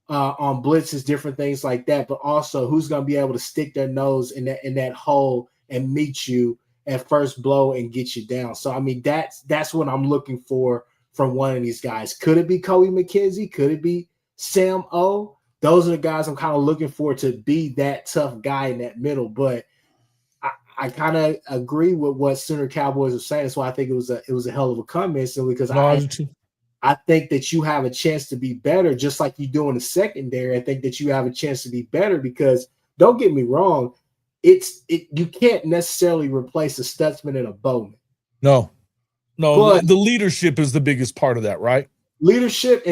on blitzes, different things like that, but also who's going to be able to stick their nose in that hole and meet you at first blow and get you down. So I mean, that's what I'm looking for from one of these guys. Could it be Kobe McKenzie? Could it be Sam O? Those are the guys I'm kind of looking for to be that tough guy in that middle. But I kind of agree with what Sooner Cowboys are saying. That's why I think it was a hell of a comment, simply because I think that you have a chance to be better, just like you do in the secondary. I think that you have a chance to be better because don't get me wrong, you can't necessarily replace a Stutzman and a Bowman. No, but the leadership is the biggest part of that, right? Leadership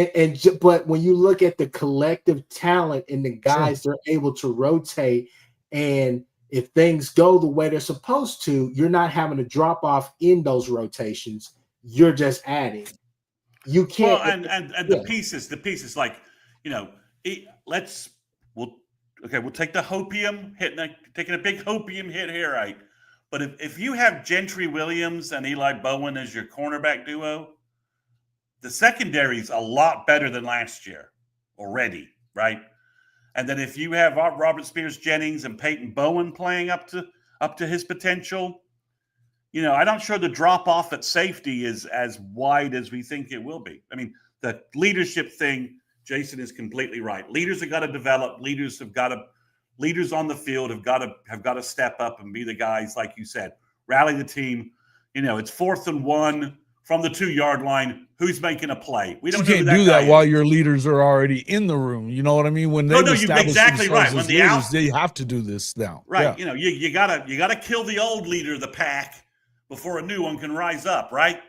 but when you look at the collective talent and the guys they're able to rotate, and if things go the way they're supposed to, you're not having to drop off in those rotations. You're just adding. You can't. Well, and the pieces like, we'll take the hopium taking a big hopium hit here, right? But if you have Gentry Williams and Eli Bowen as your cornerback duo, the secondary is a lot better than last year already, right? And then if you have Robert Spears-Jennings and Peyton Bowen playing up to his potential, I'm not sure the drop off at safety is as wide as we think it will be. I mean, the leadership thing, Jason is completely right. Leaders have got to develop. Leaders on the field have got to step up and be the guys, like you said, rally the team. It's 4th and 1 from the 2-yard line. Who's making a play? We don't. You can't do that while your leaders are already in the room. You know what I mean? When they you're exactly right. When they have to do this now, right? Yeah. You gotta kill the old leader of the pack before a new one can rise up, right?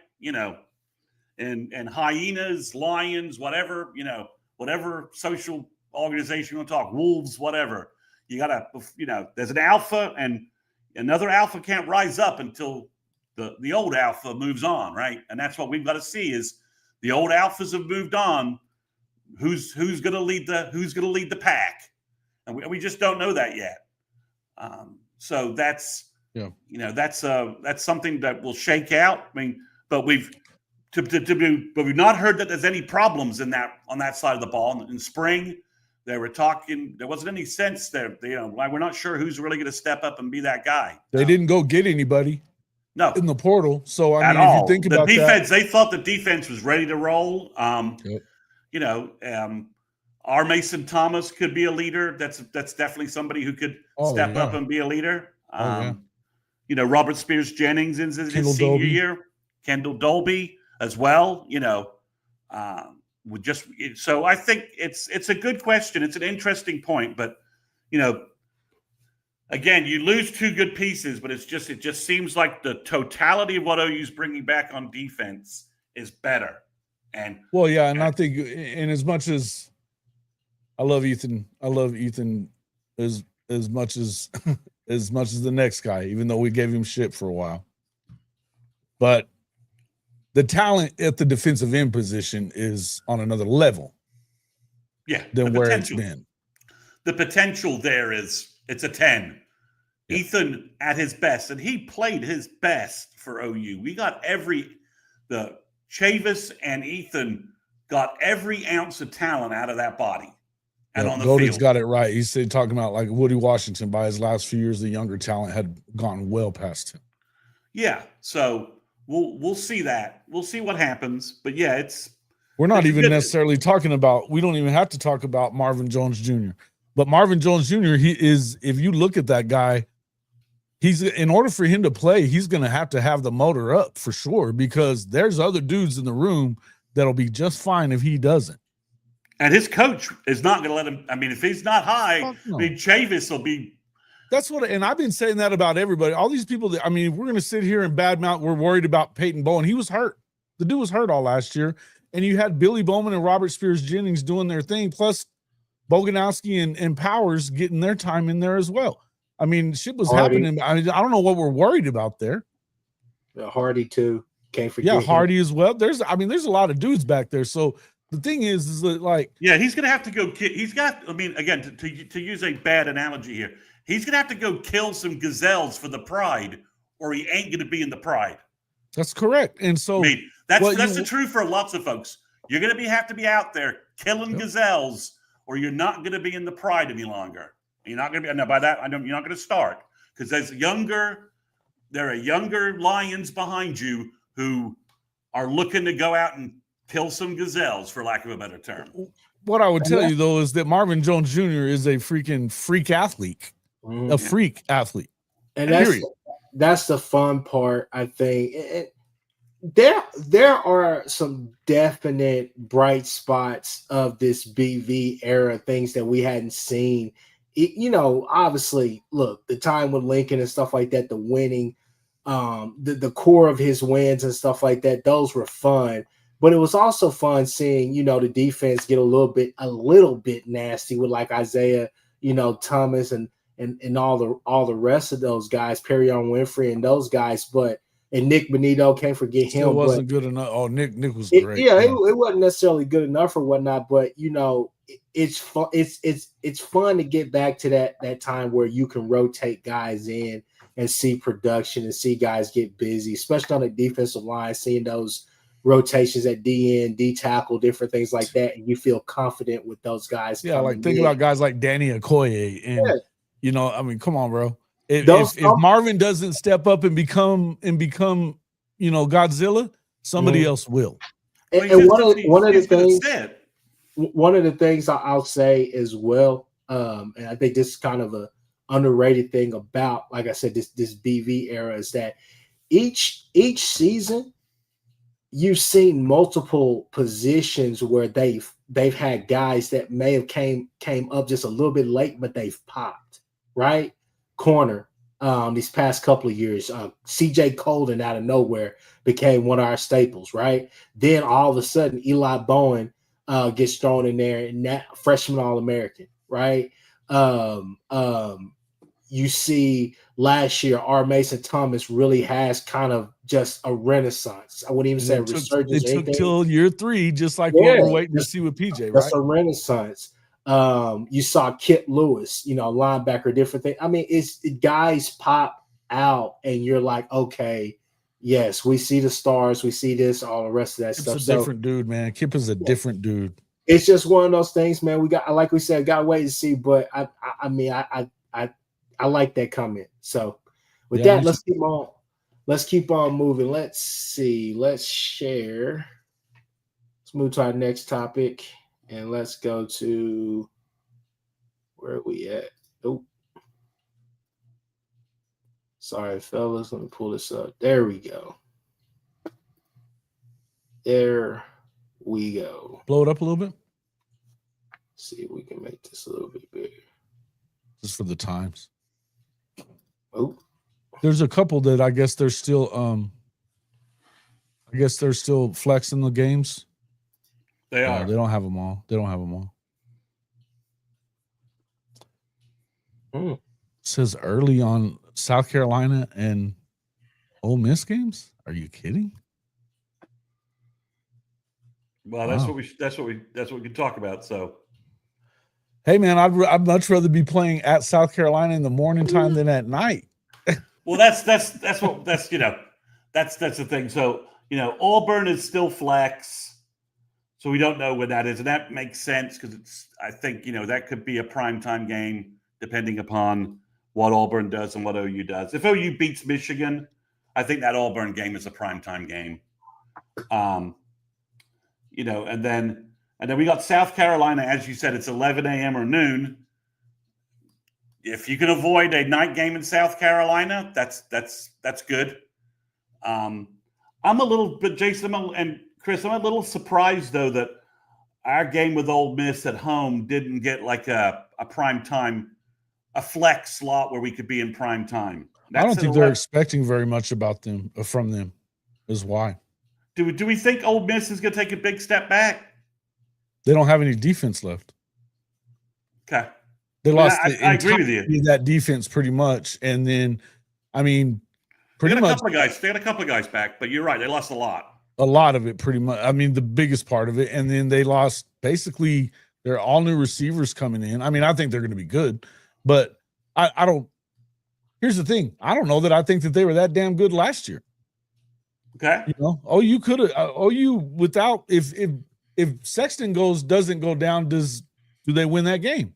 And hyenas, lions, whatever, whatever social organization you want to talk, wolves, whatever. You gotta, there's an alpha, and another alpha can't rise up until the old alpha moves on, right? And that's what we've got to see is the old alphas have moved on. Who's going to lead the pack? And we just don't know that yet. So that's that's something that will shake out. I mean, but we've not heard that there's any problems on that side of the ball. In spring, they were talking. There wasn't any sense there. We're not sure who's really going to step up and be that guy. They didn't go get anybody. No, in the portal. So I mean, if you think about the defense, they thought the defense was ready to roll. Our Mason Thomas could be a leader. That's definitely somebody who could step up and be a leader. Robert Spears-Jennings in his senior year, Kendall Dolby as well. So I think it's a good question. It's an interesting point, but again, you lose 2 good pieces, but it just seems like the totality of what OU's bringing back on defense is better. And I think, and as much as I love Ethan as much as the next guy, even though we gave him shit for a while, but the talent at the defensive end position is on another level. Yeah, than where it's been. The potential there it's a 10. Yeah. Ethan at his best, and he played his best for OU. We got the Chavis and Ethan got every ounce of talent out of that body. And on the Golding's field. Got it right. He's talking about like Woody Washington. By his last few years, the younger talent had gone well past him. Yeah, so we'll see that. We'll see what happens. But yeah, we're not even necessarily talking about. We don't even have to talk about Marvin Jones Jr. But Marvin Jones Jr. If you look at that guy, in order for him to play, he's going to have the motor up for sure, because there's other dudes in the room that'll be just fine if he doesn't. And his coach is not going to let him. I mean, if he's not high, no. Chavis will be. That's and I've been saying that about everybody. All these people that, we're going to sit here and badmouth. We're worried about Peyton Bowen. He was hurt. The dude was hurt all last year. And you had Billy Bowman and Robert Spears-Jennings doing their thing, plus Boganowski and Powers getting their time in there as well. I mean, shit was happening. I don't know what we're worried about there. Hardy too. Can't forget. Yeah, Hardy as well. There's a lot of dudes back there. So the thing is that like, yeah, he's gonna have to go. He's got. I mean, again, to use a bad analogy here, he's gonna have to go kill some gazelles for the pride, or he ain't gonna be in the pride. That's correct. And so that's the truth for lots of folks. You're gonna have to be out there killing gazelles, or you're not gonna be in the pride any longer. You're not going to be. Now, by that, you're not going to start, because there are younger lions behind you who are looking to go out and kill some gazelles, for lack of a better term. What I would tell you though is that Marvin Jones Jr. is a freaking freak athlete, a freak athlete. And that's the fun part, I think. There are some definite bright spots of this BV era, things that we hadn't seen. Obviously, look, the time with Lincoln and stuff like that, the winning, the core of his wins and stuff like that, those were fun. But it was also fun seeing, the defense get a little bit nasty with like Isaiah, Thomas and all the rest of those guys, Perrion Winfrey and those guys, and Nick Benito, can't forget him. Still wasn't good enough. Oh, Nick was great. It wasn't necessarily good enough or whatnot, but it's fun. It's fun to get back to that time where you can rotate guys in and see production and see guys get busy, especially on the defensive line, seeing those rotations at DN, D tackle, different things like that, and you feel confident with those guys. Yeah, like think about guys like Danny Okoye, and come on, bro. If Marvin doesn't step up and become Godzilla, somebody else will. And one of the things I'll say as well, and I think this is kind of a underrated thing about, like I said, this BV era, is that each season you've seen multiple positions where they've had guys that may have came up just a little bit late, but they've popped, right? Corner, these past couple of years, CJ Colden out of nowhere became one of our staples, right? Then all of a sudden Eli Bowen gets thrown in there, and that freshman All-American, right? You see last year, R. Mason Thomas really has kind of just a renaissance. I wouldn't even say a resurgence. It took till year 3, just like what we're waiting to see with PJ, right? That's a renaissance. You saw Kit Lewis, linebacker, different thing. I mean, it's guys pop out, and you're like, okay, yes, we see the stars, we see this, all the rest of that stuff. Kip's a different dude, man. Kip is a different dude. It's just one of those things, man. We got, like we said, got to wait and see. But I like that comment. So with that, let's keep on. Let's keep on moving. Let's see. Let's share. Let's move to our next topic, and let's go to where are we at? Oh, sorry, fellas. Let me pull this up. There we go. There we go. Blow it up a little bit. See if we can make this a little bit bigger. Just for the times. Oh, there's a couple that I guess they're still flexing the games. They are. They don't have them all. It says early on South Carolina and Ole Miss games. Are you kidding? Well, that's what we can talk about. So, hey man, I'd much rather be playing at South Carolina in the morning time than at night. Well, that's the thing. So, Auburn is still flex, so we don't know when that is, and that makes sense because I think that could be a primetime game depending upon what Auburn does and what OU does. If OU beats Michigan, I think that Auburn game is a primetime game. And then we got South Carolina, as you said, it's 11 a.m. or noon. If you can avoid a night game in South Carolina, that's good. I'm a little bit, Jason and Chris, I'm a little surprised though that our game with Ole Miss at home didn't get like a prime time, a flex slot where we could be in prime time. I don't think they're expecting very much from them. Is why. Do we think Ole Miss is going to take a big step back? They don't have any defense left. Okay. They lost I agree with you. That defense pretty much. And then, pretty much. They had a couple of guys back, but you're right. They lost a lot. A lot of it, pretty much. The biggest part of it. And then they lost basically they're all new receivers coming in. I think they're going to be good, but I don't. Here's the thing. I don't know that I think that they were that damn good last year. Okay. OU could have. OU without if Sexton doesn't go down, do they win that game?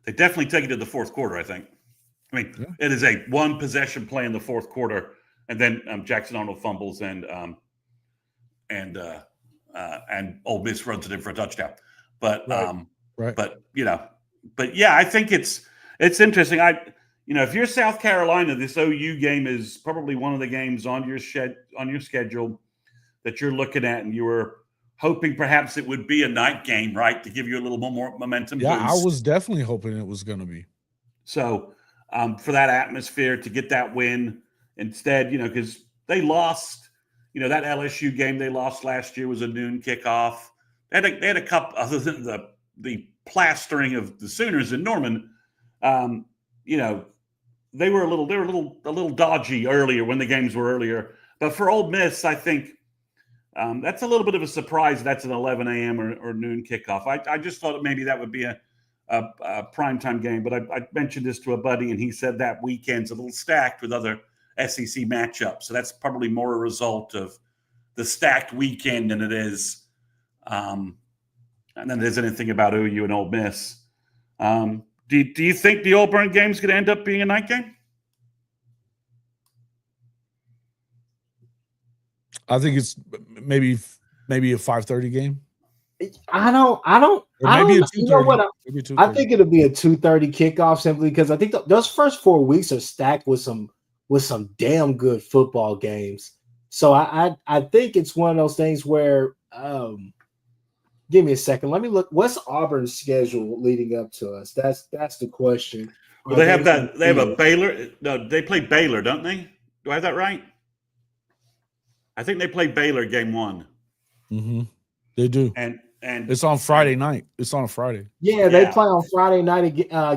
They definitely take it to the fourth quarter, I think. It is a one possession play in the fourth quarter, and then Jackson Arnold fumbles and Ole Miss runs it in for a touchdown. But right. But yeah, I think it's interesting. if you're South Carolina, this OU game is probably one of the games on your schedule that you're looking at, and you were hoping perhaps it would be a night game, right, to give you a little more momentum Yeah, boost. I was definitely hoping it was going to be. So for that atmosphere, to get that win instead, because they lost, that LSU game they lost last year was a noon kickoff. They had a couple, other than the plastering of the Sooners in Norman, they were a little dodgy earlier when the games were earlier. But for Ole Miss, I think that's a little bit of a surprise. That's an 11 a.m. or noon kickoff. I just thought maybe that would be a primetime game. But I mentioned this to a buddy, and he said that weekend's a little stacked with other SEC matchups. So that's probably more a result of the stacked weekend than it is. And then there's anything about OU and Ole Miss. Do you think the Auburn game's going to end up being a night game? I think it's maybe a 5:30 game. I don't. Or maybe a 2:30. You know what? Maybe a 2:30. I think it'll be a 2:30 kickoff simply because I think those first 4 weeks are stacked with some damn good football games. So I think it's one of those things where give me a second. Let me look. What's Auburn's schedule leading up to us? That's the question. Well, they have that. They have a Baylor. No, they play Baylor, don't they? Do I have that right? I think they play Baylor game 1. Mm-hmm. They do. And it's on Friday night. It's on a Friday. Yeah, they play on Friday night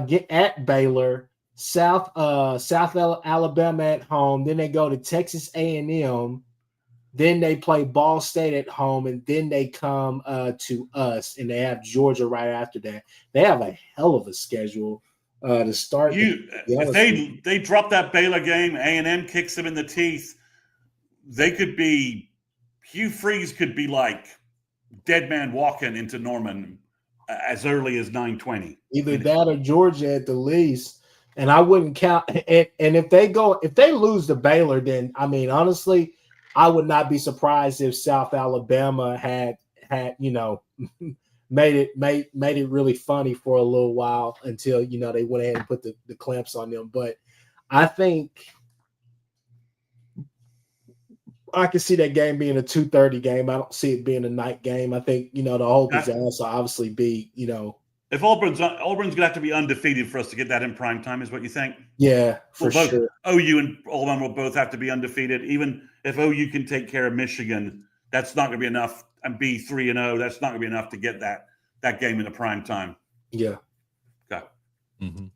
get at Baylor, South Alabama at home. Then they go to Texas A&M. Then they play Ball State at home, and then they come to us, and they have Georgia right after that. They have a hell of a schedule to start. If they drop that Baylor game, A&M kicks them in the teeth. They could be Hugh Freeze could be like dead man walking into Norman as early as 9:20. Either that or Georgia at the least. And I wouldn't count. And if they lose to Baylor, then I mean honestly, I would not be surprised if South Alabama had made it really funny for a little while until they went ahead and put the clamps on them. But I think I can see that game being a 2:30 game. I don't see it being a night game. I think the hope is to also obviously be If Auburn's gonna have to be undefeated for us to get that in prime time, is what you think? Yeah, for sure. OU and Auburn will both have to be undefeated. Even if OU can take care of Michigan, that's not going to be enough. And be 3-0, that's not going to be enough to get that game in the prime time. Yeah. Okay. Mm-hmm.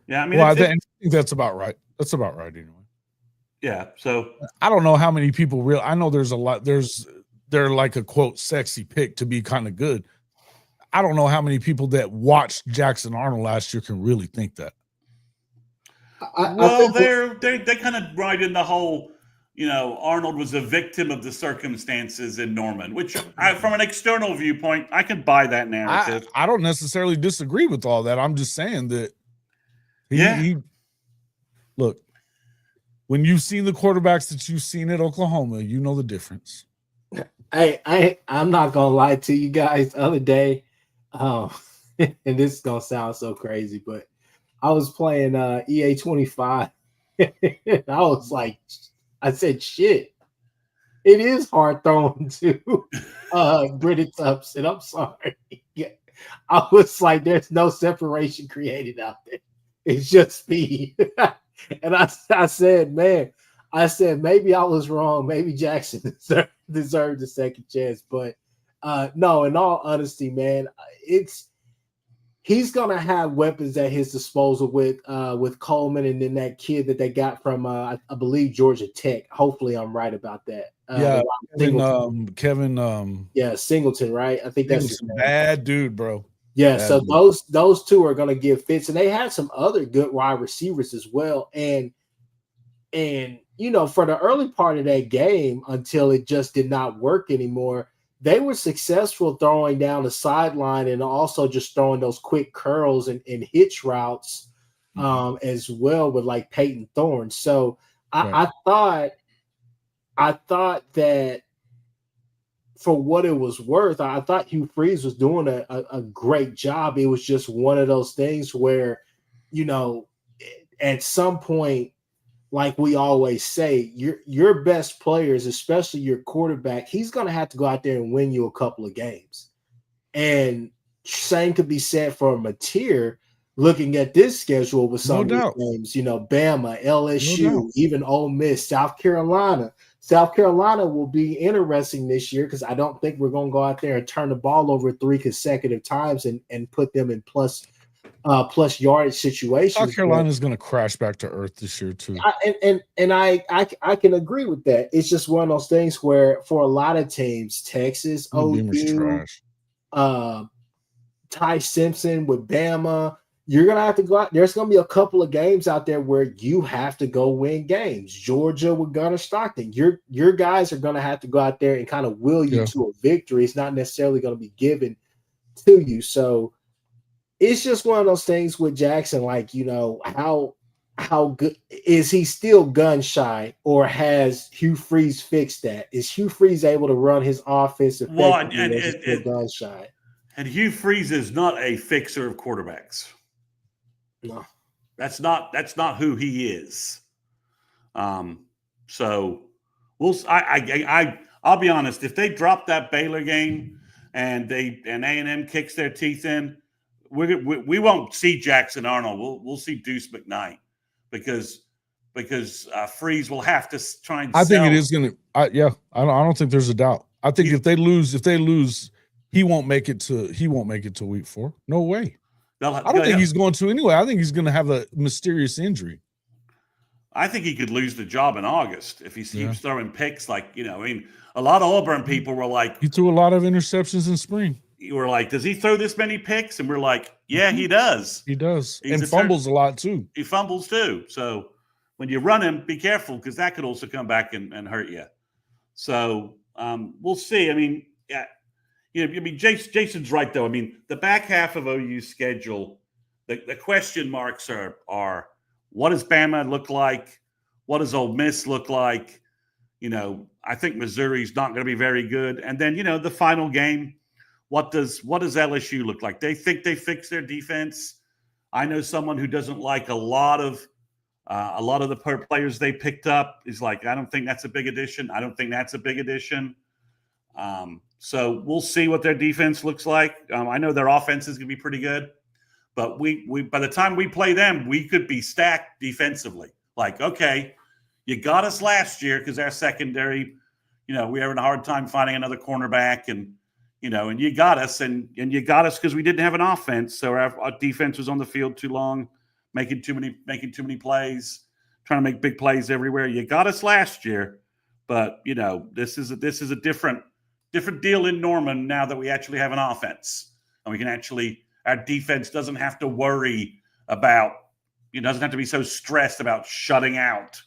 Yeah, I mean, I think that's about right. That's about right anyway. Yeah. So I don't know how many people I know there's a lot. They're like a quote sexy pick to be kind of good. I don't know how many people that watched Jackson Arnold last year can really think that. They kind of ride in the whole, Arnold was a victim of the circumstances in Norman, which from an external viewpoint, I can buy that narrative. I don't necessarily disagree with all that. I'm just saying that he look, when you've seen the quarterbacks that you've seen at Oklahoma, you know the difference. I'm not gonna lie to you guys. The other day, and this is gonna sound so crazy, but I was playing EA 25. I was like, I said, shit, it is hard throwing to Britton Thompson. I'm sorry. Yeah. I was like, there's no separation created out there. It's just speed. And I said, maybe I was wrong. Maybe Jackson deserved a second chance. But no, in all honesty, man, he's gonna have weapons at his disposal with Coleman and then that kid that they got from I believe Georgia Tech. Hopefully, I'm right about that. Kevin. Yeah, Singleton, right? I think that's a bad dude, bro. Yeah, bad so dude. those two are gonna give fits, and they had some other good wide receivers as well. And for the early part of that game, until it just did not work anymore, they were successful throwing down the sideline and also just throwing those quick curls and hitch routes as well with like Peyton Thorne. So I thought that for what it was worth, I thought Hugh Freeze was doing a great job. It was just one of those things where, at some point, like we always say, your best players, especially your quarterback, he's going to have to go out there and win you a couple of games. And same could be said for Mateer. Looking at this schedule with some of these games, Bama, LSU, even Ole Miss, South Carolina. South Carolina will be interesting this year because I don't think we're going to go out there and turn the ball over 3 consecutive times and put them in plus yardage situations. South Carolina is going to crash back to earth this year too. I can agree with that. It's just one of those things where for a lot of teams, Texas, OU, Ty Simpson with Bama, you're going to have to go out. There's going to be a couple of games out there where you have to go win games. Georgia with Gunnar Stockton. Your guys are going to have to go out there and kind of will you to a victory. It's not necessarily going to be given to you. So it's just one of those things with Jackson, like, how good is he still gun shy, or has Hugh Freeze fixed that? Is Hugh Freeze able to run his offense effectively? Well, still gun shy? And Hugh Freeze is not a fixer of quarterbacks. No, that's not who he is. So I'll be honest. If they drop that Baylor game and A&M kicks their teeth in, we won't see Jackson Arnold. We'll see Deuce McKnight because Freeze will have to try and. I think it is going to. I don't think there's a doubt. I think if they lose, he won't make it to week 4. No way. I don't think he's going to anyway. I think he's going to have a mysterious injury. I think he could lose the job in August if he keeps throwing picks. Like, a lot of Auburn people were like, he threw a lot of interceptions in spring. You were like, does he throw this many picks? And we're like, yeah, he does. He does. And fumbles a lot too. He fumbles too. So when you run him, be careful because that could also come back and hurt you. So we'll see. I mean, Jason's right, though. I mean, the back half of OU's schedule, the question marks are what does Bama look like? What does Ole Miss look like? I think Missouri's not going to be very good. And then, the final game, what does LSU look like? They think they fixed their defense. I know someone who doesn't like a lot of the players they picked up is like, I don't think that's a big addition. I don't think that's a big addition. So we'll see what their defense looks like. I know their offense is going to be pretty good, but we by the time we play them, we could be stacked defensively. Like, okay, you got us last year because our secondary, we were having a hard time finding another cornerback, and you got us, and you got us because we didn't have an offense, so our defense was on the field too long, making too many plays, trying to make big plays everywhere. You got us last year, but this is a different deal in Norman now that we actually have an offense, and we can our defense doesn't have to worry about, doesn't have to be so stressed about shutting out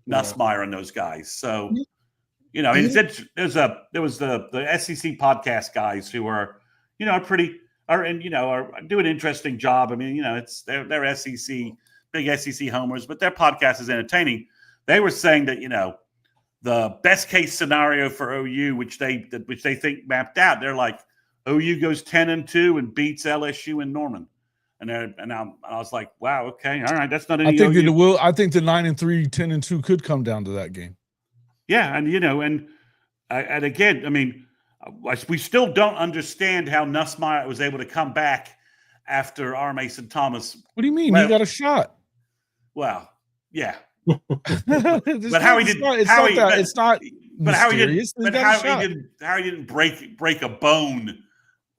Nussmeier and those guys. So, there was the SEC podcast guys who are doing an interesting job. I mean, they're SEC, big SEC homers, but their podcast is entertaining. They were saying that, the best case scenario for OU, which they think mapped out, they're like, OU goes 10-2 and beats LSU in Norman, and I was like, wow, okay, all right, that's not any. I think that it will. I think the 9-3, 10-2 could come down to that game. Yeah, and and again, I mean, we still don't understand how Nussmeier was able to come back after R. Mason Thomas. What do you mean? He got a shot. Well, yeah. But how he didn't break a bone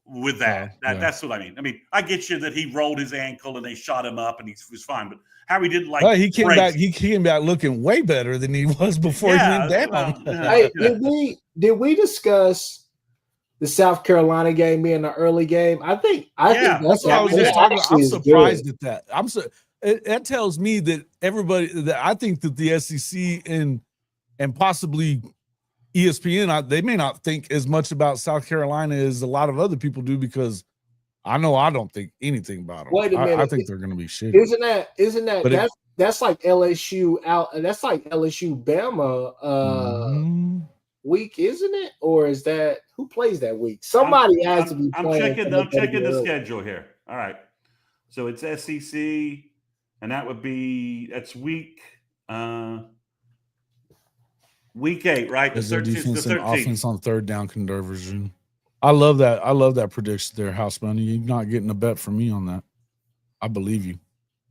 with that. That's what I mean. I mean, I get you that he rolled his ankle and they shot him up and he was fine, but how he didn't he came back looking way better than he was before he went down. Hey, did we discuss the South Carolina game being the early game? I think that's what I'm surprised at that. That tells me that I think that the SEC and possibly ESPN, they may not think as much about South Carolina as a lot of other people do, because I don't think anything about them. Wait a minute. I think they're going to be shitty. Isn't that that's like LSU out? That's like LSU Bama week, isn't it? Or is that who plays that week? Somebody has to be playing. I'm checking the schedule here. All right, so it's SEC. and that's week 8, right? The As their 13th, defense the and 13th. offense on third down conversion. I love that. I love that prediction there, House Money. You're not getting a bet from me on that. I believe you.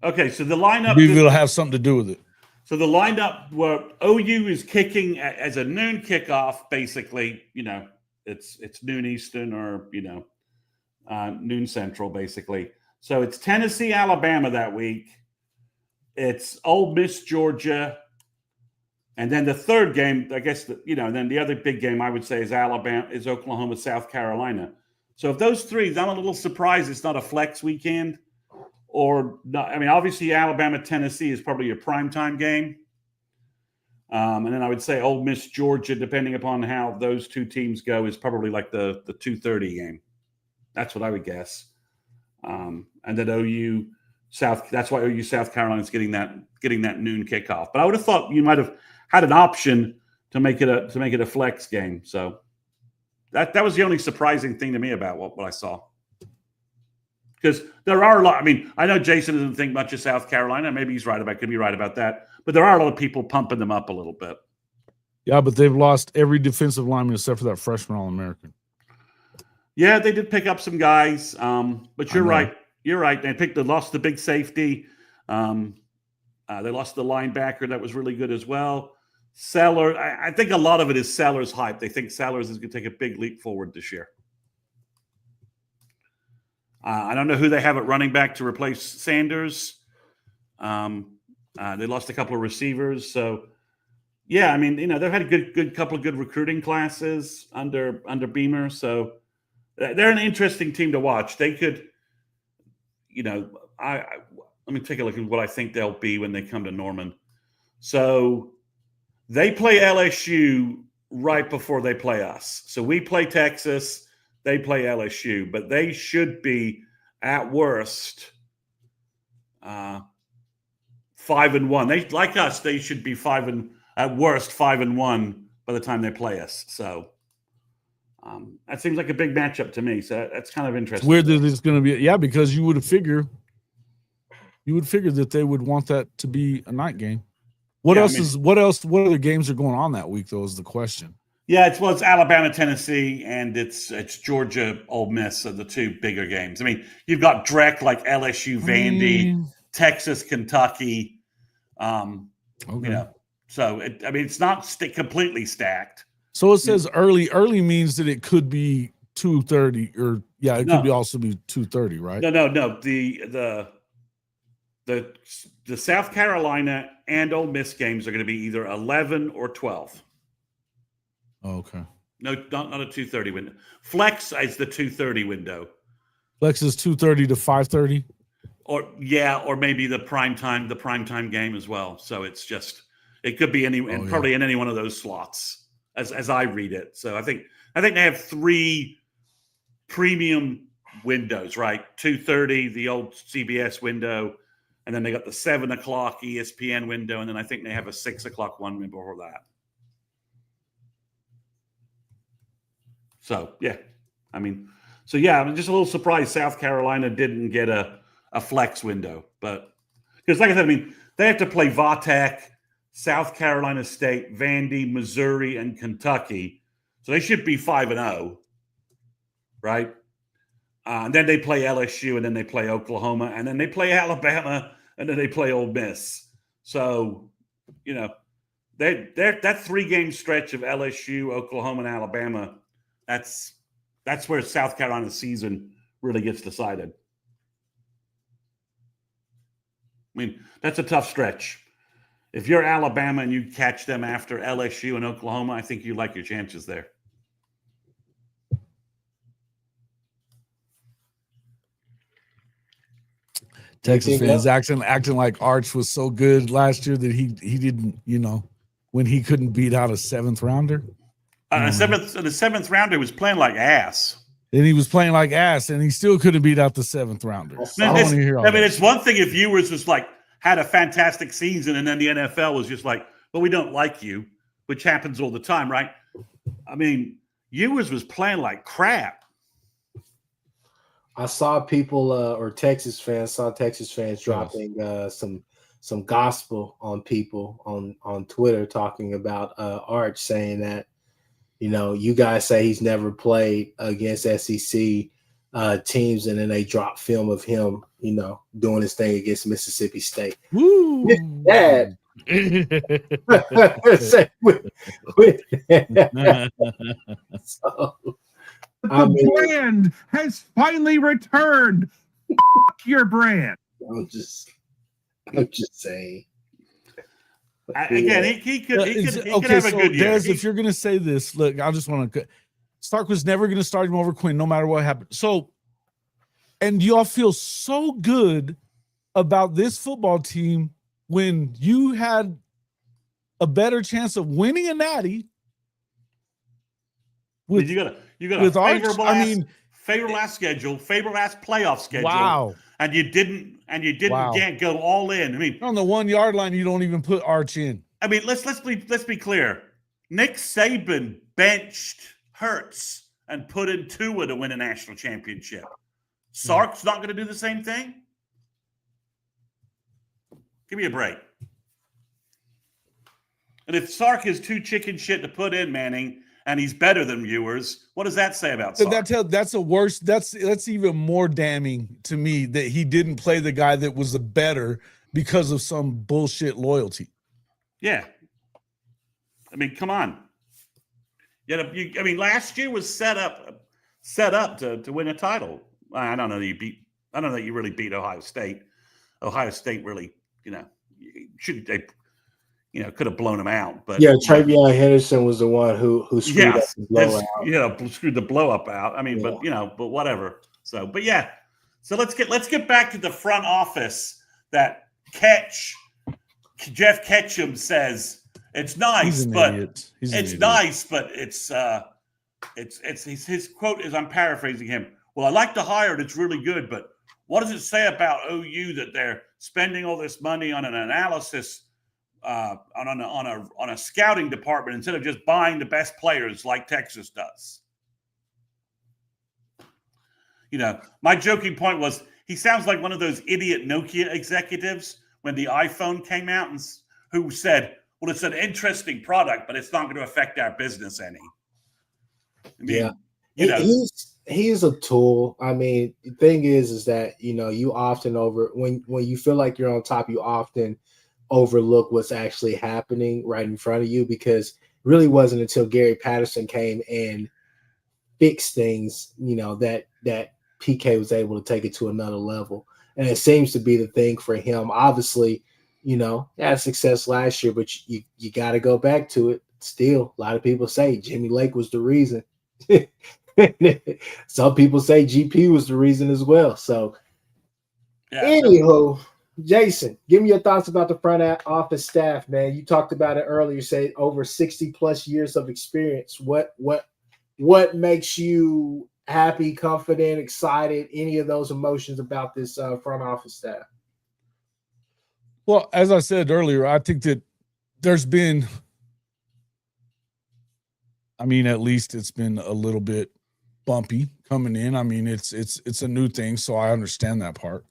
Okay, so the lineup. Maybe it'll have something to do with it. So the lineup where OU is kicking as a noon kickoff, basically, it's noon Eastern or noon Central, basically. So it's Tennessee, Alabama that week. It's Ole Miss, Georgia, and then the third game, I guess, then the other big game I would say is Oklahoma, South Carolina. So if those three, I'm a little surprised it's not a flex weekend. Or not, I mean, obviously Alabama, Tennessee is probably a primetime game. And then I would say Ole Miss, Georgia, depending upon how those two teams go, is probably like the 2:30 game. That's what I would guess. And then OU South. That's why OU South Carolina is getting that noon kickoff. But I would have thought you might have had an option to make it a flex game. So that was the only surprising thing to me about what I saw. Because there are a lot. I mean, I know Jason doesn't think much of South Carolina. Maybe he's could be right about that. But there are a lot of people pumping them up a little bit. Yeah, but they've lost every defensive lineman except for that freshman All-American. Yeah, they did pick up some guys. But you're right. You're right. They lost the big safety. They lost the linebacker that was really good as well. Sellers. I think a lot of it is Sellers hype. They think Sellers is going to take a big leap forward this year. I don't know who they have at running back to replace Sanders. They lost a couple of receivers. So, yeah, I mean, they've had a good couple of good recruiting classes under Beamer. So they're an interesting team to watch. They could, let me take a look at what I think they'll be when they come to Norman. So they play LSU right before they play us. So we play Texas. They play LSU, but they should be at worst 5-1. They like us. They should be at worst 5-1 by the time they play us. So that seems like a big matchup to me. So that's kind of interesting. It's weird that it's going to be, because you would figure that they would want that to be a night game. What other games are going on that week though is the question. Yeah, it's Alabama, Tennessee, and it's Georgia, Ole Miss are the two bigger games. I mean, you've got Drek like LSU, Vandy, Texas, Kentucky. Okay. So it's not completely stacked. So it says early. Early means that it could be 2:30, or could be also be 2:30, right? No. The South Carolina and Ole Miss games are going to be either 11 or 12. Oh, okay. No, not a 2:30 window. Flex is the 2:30 window. Flex is 2:30 to 5:30. Or maybe the primetime game as well. So it could be probably in any one of those slots as I read it. So I think they have 3 premium windows, right? 2:30, the old CBS window, and then they got the 7 o'clock ESPN window, and then I think they have a 6 o'clock one before that. So, I'm just a little surprised South Carolina didn't get a flex window. But because, like I said, they have to play Vatech, South Carolina State, Vandy, Missouri, and Kentucky. So they should be 5-0, right? And then they play LSU, and then they play Oklahoma, and then they play Alabama, and then they play Ole Miss. So, that 3-game stretch of LSU, Oklahoma, and Alabama, that's where South Carolina's season really gets decided. That's a tough stretch. If you're Alabama and you catch them after LSU and Oklahoma, I think you like your chances there. Texas fans acting like Arch was so good last year that he didn't, when he couldn't beat out a 7th rounder. The seventh rounder was playing like ass. And he was playing like ass, and he still couldn't beat out the 7th rounder. It's one thing if Ewers was had a fantastic season, and then the NFL was just like, well, we don't like you, which happens all the time, right? Ewers was playing like crap. I saw people or Texas fans dropping some gospel on people on Twitter talking about Arch, saying that, you know, you guys say he's never played against SEC teams, and then they drop film of him, you know, doing his thing against Mississippi State. Woo! With that, so, I mean, the brand has finally returned. Your brand. I'm just saying. Again, he could okay, have a so good year. Des, if you're going to say this, look, I just want to. Stark was never going to start him over Quinn, no matter what happened. So, and y'all feel so good about this football team when you had a better chance of winning a natty. With, you got a favorable ass schedule, favorable ass playoff schedule. Wow. And you didn't go all in. I mean, on the 1 yard line, you don't even put Arch in. I mean, let's be clear. Nick Saban benched Hurts and put in Tua to win a national championship. Sark's not going to do the same thing. Give me a break. And if Sark is too chicken shit to put in, Manning, and he's better than viewers, what does that say about Sark? That's a worse. That's even more damning to me that he didn't play the guy that was the better because of some bullshit loyalty. Yeah, I mean, come on. I mean, last year was set up to win a title. I don't know that you really beat Ohio State. Ohio State really, could have blown him out. But yeah, Travion Henderson was the one who screwed up the blowout. Screwed the blow up out. I mean, but whatever. So, but yeah. So let's get back to the front office that Jeff Ketchum says it's nice, but it's nice, but it's his quote is, I'm paraphrasing him. Well, I like the hire, and it's really good, but what does it say about OU that they're spending all this money on an analysis? On a scouting department instead of just buying the best players like Texas does. My joking point was he sounds like one of those idiot Nokia executives when the iPhone came out and who said, well, it's an interesting product, but it's not going to affect our business any. He's a tool. I mean, the thing is that, you often when you feel like you're on top, you often overlook what's actually happening right in front of you, because it really wasn't until Gary Patterson came and fixed things, that PK was able to take it to another level. And it seems to be the thing for him. Obviously, had success last year, but you got to go back to it. Still, a lot of people say Jimmy Lake was the reason. Some people say GP was the reason as well. So, anywho, Jason, give me your thoughts about the front office staff, man. You talked about it earlier. You say over 60 plus years of experience. What makes you happy, confident, excited? Any of those emotions about this front office staff? Well, as I said earlier, I think that there's been, at least it's been a little bit bumpy coming in. It's a new thing, so I understand that part.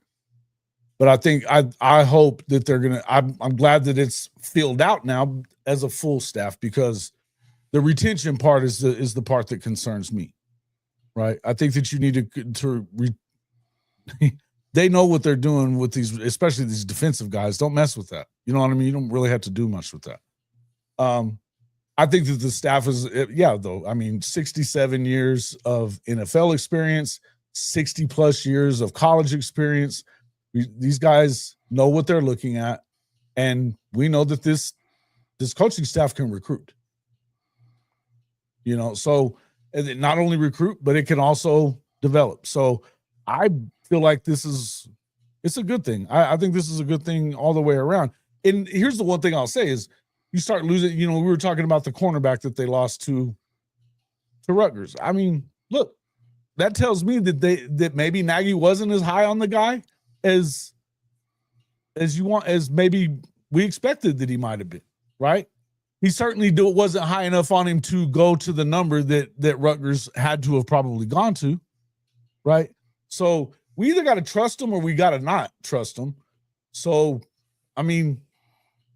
But I think I hope that they're gonna. I'm glad that it's filled out now as a full staff, because the retention part is the part that concerns me, right? I think that you need they know what they're doing with these, especially these defensive guys. Don't mess with that. You know what I mean? You don't really have to do much with that. I think that the staff is 67 years of NFL experience, 60 plus years of college experience. These guys know what they're looking at, and we know that this coaching staff can recruit. So not only recruit, but it can also develop. So I feel like it's a good thing. I think this is a good thing all the way around. And here's the one thing I'll say is, you start losing. We were talking about the cornerback that they lost to Rutgers. Look, that tells me that maybe Nagy wasn't as high on the guy as maybe we expected that he might have been, right? He certainly wasn't high enough on him to go to the number that Rutgers had to have probably gone to, right? So we either got to trust them or we got to not trust them. So, I mean,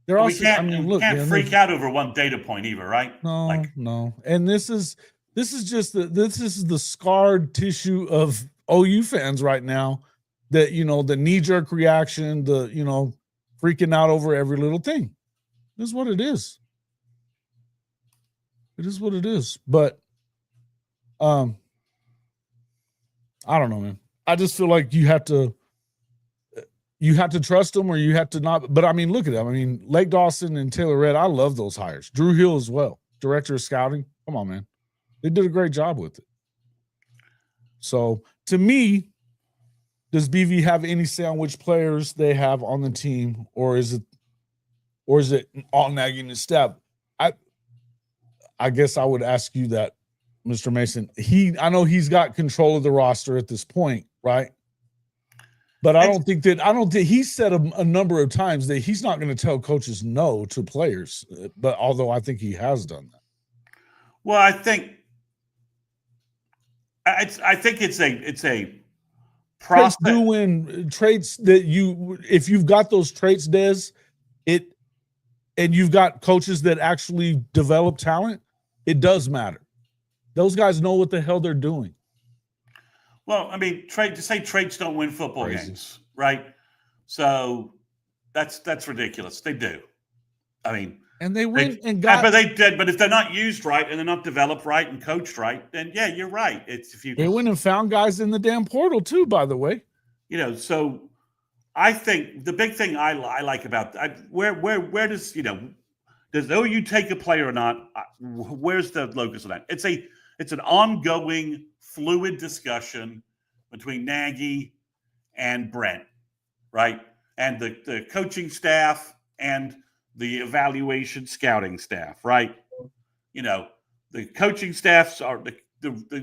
they're We also. can't, I mean, we look, can't man, freak out over one data point either, right? no, Like, no. And this is just this is the scarred tissue of OU fans right now. That the knee jerk reaction, the freaking out over every little thing. This is what it is. It is what it is. But I don't know, man. I just feel like you have to trust them or you have to not. But I mean, look at them. I mean, Lake Dawson and Taylor Red, I love those hires. Drew Hill as well, director of scouting. Come on, man. They did a great job with it. So to me, does BV have any say on which players they have on the team, or is it all nagging his staff? I guess I would ask you that, Mr. Mason. I know he's got control of the roster at this point, right? But I don't think he said a number of times that he's not going to tell coaches no to players. But although I think he has done that. well, I think it's a Traits process. doing traits that if you've got those traits, Des, and you've got coaches that actually develop talent, it does matter. Those guys know what the hell they're doing. Well, I mean, to say traits don't win football Crazy. games, right? So that's ridiculous. They do. I mean, And they went and but got. they did. But if they're not used right and they're not developed right and coached right, then yeah, you're right. It's if you They went and found guys in the damn portal too, by the way. So I think the big thing I like about where does does OU take a player or not? Where's the locus of that? It's an ongoing fluid discussion between Nagy and Brent, right? And the coaching staff and the evaluation scouting staff, right? The coaching staffs are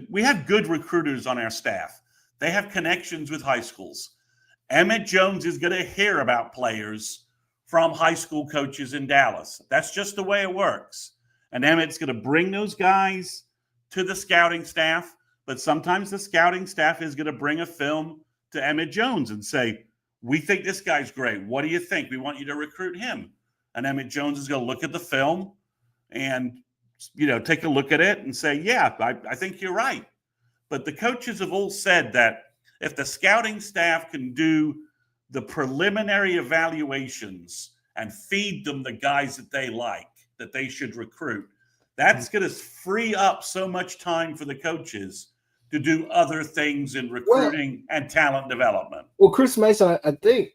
we have good recruiters on our staff. They have connections with high schools. Emmett Jones is going to hear about players from high school coaches in Dallas. That's just the way it works. And Emmett's going to bring those guys to the scouting staff, but sometimes the scouting staff is going to bring a film to Emmett Jones and say, we think this guy's great. What do you think? We want you to recruit him. And Emmett Jones is going to look at the film and, take a look at it and say, yeah, I think you're right. But the coaches have all said that if the scouting staff can do the preliminary evaluations and feed them the guys that they like, that they should recruit, that's going to free up so much time for the coaches to do other thing in recruiting and talent development. Well, Chris Mason, I think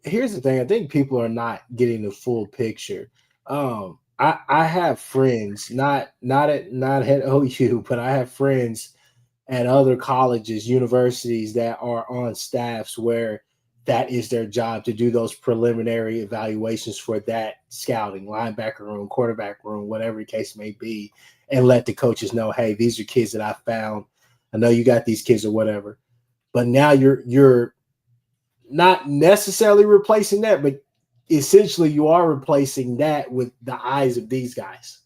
here's the thing. I think people are not getting the full picture. I have friends, not at OU, but I have friends at other colleges, universities that are on staffs where that is their job to do those preliminary evaluations for that scouting, linebacker room, quarterback room, whatever the case may be, and let the coaches know, hey, these are kids that I found. I know you got these kids or whatever. But now you're not necessarily replacing that, but essentially you are replacing that with the eyes of these guys.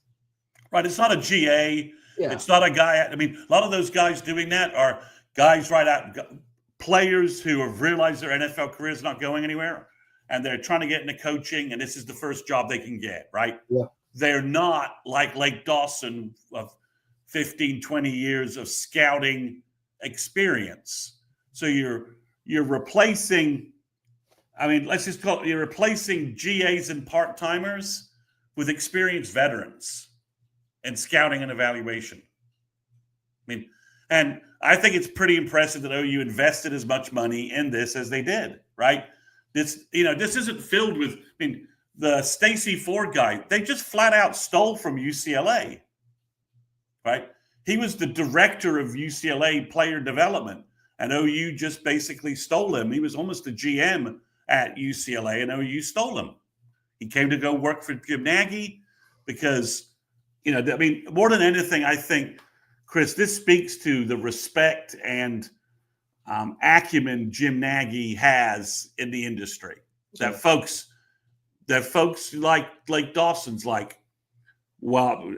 Right. It's not a GA. Yeah. It's not a guy. I mean, a lot of those guys doing that are guys players who have realized their NFL career is not going anywhere and they're trying to get into coaching and this is the first job they can get, right? Yeah. They're not like Lake Dawson of 15, 20 years of scouting experience. So you're replacing, let's just call it, you're replacing GAs and part-timers with experienced veterans in scouting and evaluation. And I think it's pretty impressive that OU invested as much money in this as they did, right? This isn't filled with, the Stacey Ford guy, they just flat out stole from UCLA, right? He was the director of UCLA player development, and OU just basically stole him. He was almost the GM at UCLA, and OU stole him. He came to go work for Jim Nagy because, more than anything, I think, Chris, this speaks to the respect and acumen Jim Nagy has in the industry. That folks like Lake Dawson's like, well,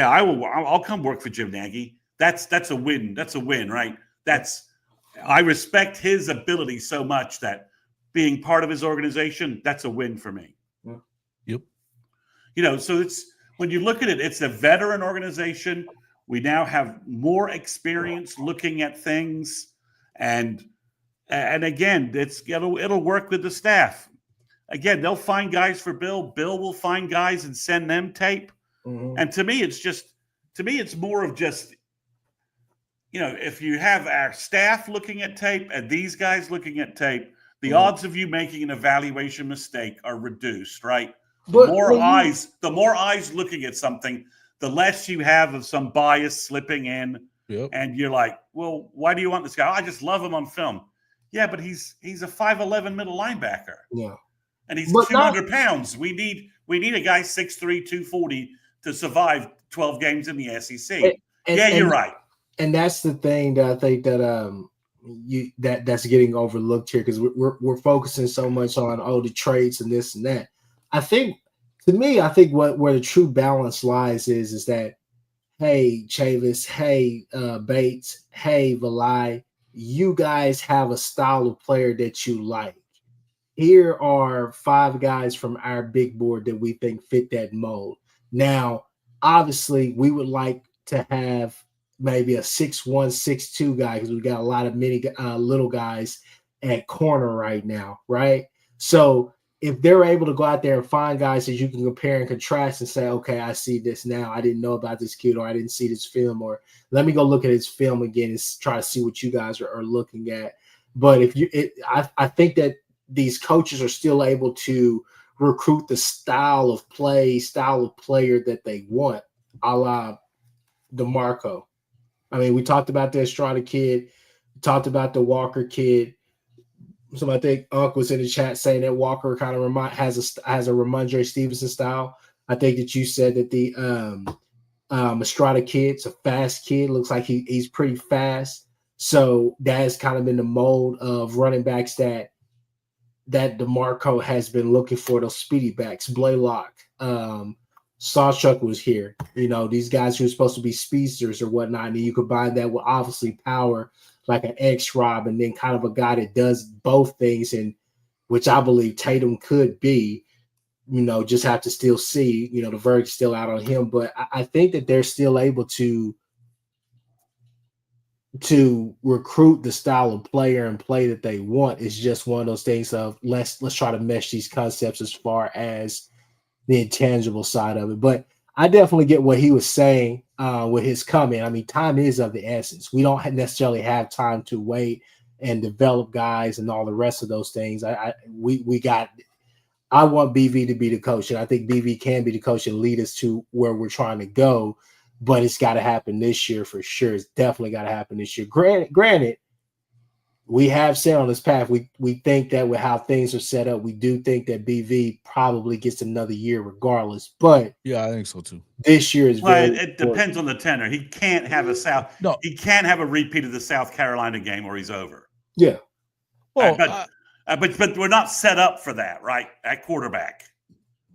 I'll come work for Jim Nagy. That's a win. That's a win, right? I respect his ability so much that being part of his organization, that's a win for me. Yep. So it's when you look at it, it's a veteran organization. We now have more experience looking at things, and again, it'll work with the staff. Again, they'll find guys for Bill. Bill will find guys and send them tape. Mhm. And to me, it's more of just, if you have our staff looking at tape and these guys looking at tape, the odds of you making an evaluation mistake are reduced, right? The more eyes looking at something, the less you have of some bias slipping in. Yep. And you're like, well, why do you want this guy? Oh, I just love him on film. Yeah, but he's a 5'11" middle linebacker. Yeah. And he's 200 pounds. We need a guy 6'3", 240 to survive 12 games in the SEC. You're right. And that's the thing that I think that that's getting overlooked here, because we're focusing so much on the trades and this and that. I think where the true balance lies is that, hey, Chavis, hey, Bates, hey, Valai, you guys have a style of player that you like. Here are 5 guys from our big board that we think fit that mold. Now, obviously, we would like to have maybe a 6'1", 6'2" guy, because we got a lot of little guys at corner right now, right? So if they're able to go out there and find guys that you can compare and contrast and say, okay, I see this now. I didn't know about this kid, or I didn't see this film, or let me go look at his film again and try to see what you guys are looking at. But I think that these coaches are still able to recruit the style of player that they want, a la DeMarco. I mean, we talked about the Estrada kid, we talked about the Walker kid. So I think Unc was in the chat saying that Walker kind of has a Ramondre Stevenson style. I think that you said that the Estrada kid's a fast kid. Looks like he's pretty fast. So that has kind of been the mold of running backs that DeMarco has been looking for, those speedy backs. Blaylock, Sawchuck was here. These guys who are supposed to be speedsters or whatnot, and you combine that with obviously power, like an X-Rob, and then kind of a guy that does both things, and which I believe Tatum could be. Just have to still see. The verdict's still out on him, but I think that they're still able to recruit the style of player and play that they want. It's just one of those things of let's try to mesh these concepts as far as the intangible side of it. But I definitely get what he was saying with his comment. I mean, time is of the essence. We don't necessarily have time to wait and develop guys and all the rest of those things. I want BV to be the coach, and I think BV can be the coach and lead us to where we're trying to go. But it's got to happen this year for sure. It's definitely got to happen this year. Granted, we have said on this path, we think that with how things are set up, we do think that BV probably gets another year regardless. But yeah, I think so too. This year is it depends on the tenor. He can't have he can't have a repeat of the South Carolina game or he's over. Yeah. Well, but we're not set up for that, right? At quarterback,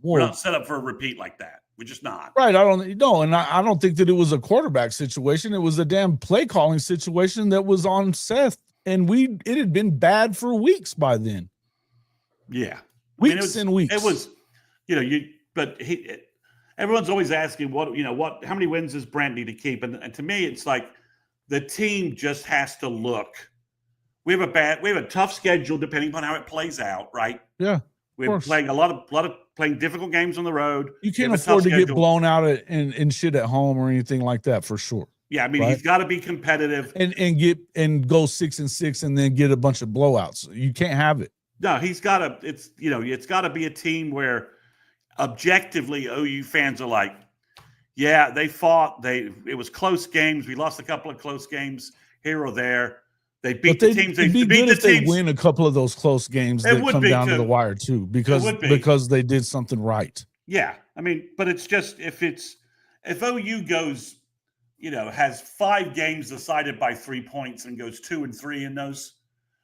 we're not set up for a repeat like that. We're just not. Right. I don't think that it was a quarterback situation. It was a damn play calling situation that was on Seth, and it had been bad for weeks by then. Yeah, weeks and weeks. It was, everyone's always asking how many wins does Brent need to keep, and to me, it's like the team just has to look. We have a tough schedule depending upon how it plays out, right? Yeah. We're playing a lot of playing difficult games on the road. You can't afford to get blown out and shit at home or anything like that for sure. Yeah, I mean, he's got to be competitive and go 6-6 and then get a bunch of blowouts. You can't have it. No, he's got to. It's got to be a team where objectively OU fans are like, yeah, they fought. It was close games. We lost a couple of close games here or there. They beat the teams. They beat the teams. They win a couple of those close games that come down to the wire too, because they did something right. Yeah, I mean, but it's just if OU goes, has 5 games decided by 3 points and goes 2-3 in those,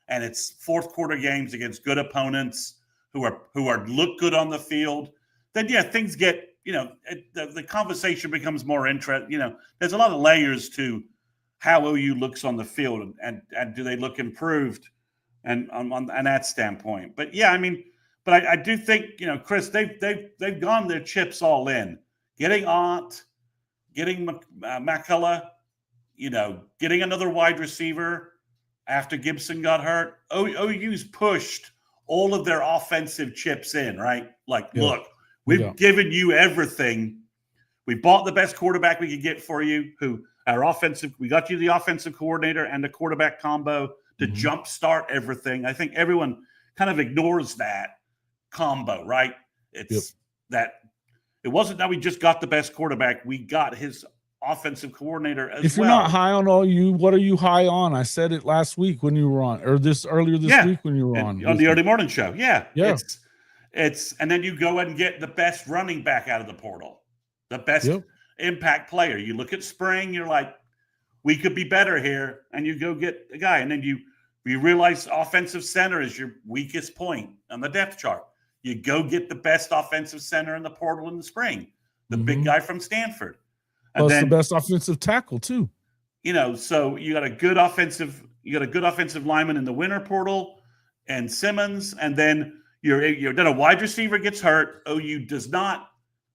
and it's fourth quarter games against good opponents who are look good on the field, then yeah, things get the conversation becomes more interesting. There's a lot of layers to how OU looks on the field and do they look improved and on that standpoint. But yeah, I mean, but I do think, Chris, they've gone their chips all in, getting Ott, getting McCullough, getting another wide receiver after Gibson got hurt. OU's pushed all of their offensive chips in, right? Like, look, we've given you everything. We bought the best quarterback we could get for you, we got you the offensive coordinator and the quarterback combo to jumpstart everything. I think everyone kind of ignores that combo, right? It's that it wasn't that we just got the best quarterback. We got his offensive coordinator as well. If you're not high on OU, what are you high on? I said it last week when you were on, or earlier this week when you were on the early morning show. Yeah. It's and then you go and get the best running back out of the portal, the best impact player. You look at spring, you're like, we could be better here, and you go get a guy, and then you realize offensive center is your weakest point on the depth chart. You go get the best offensive center in the portal in the spring, the big guy from Stanford. And plus then, the best offensive tackle too. So you got a good offensive lineman in the winter portal and Simmons, and then then a wide receiver gets hurt. OU does not.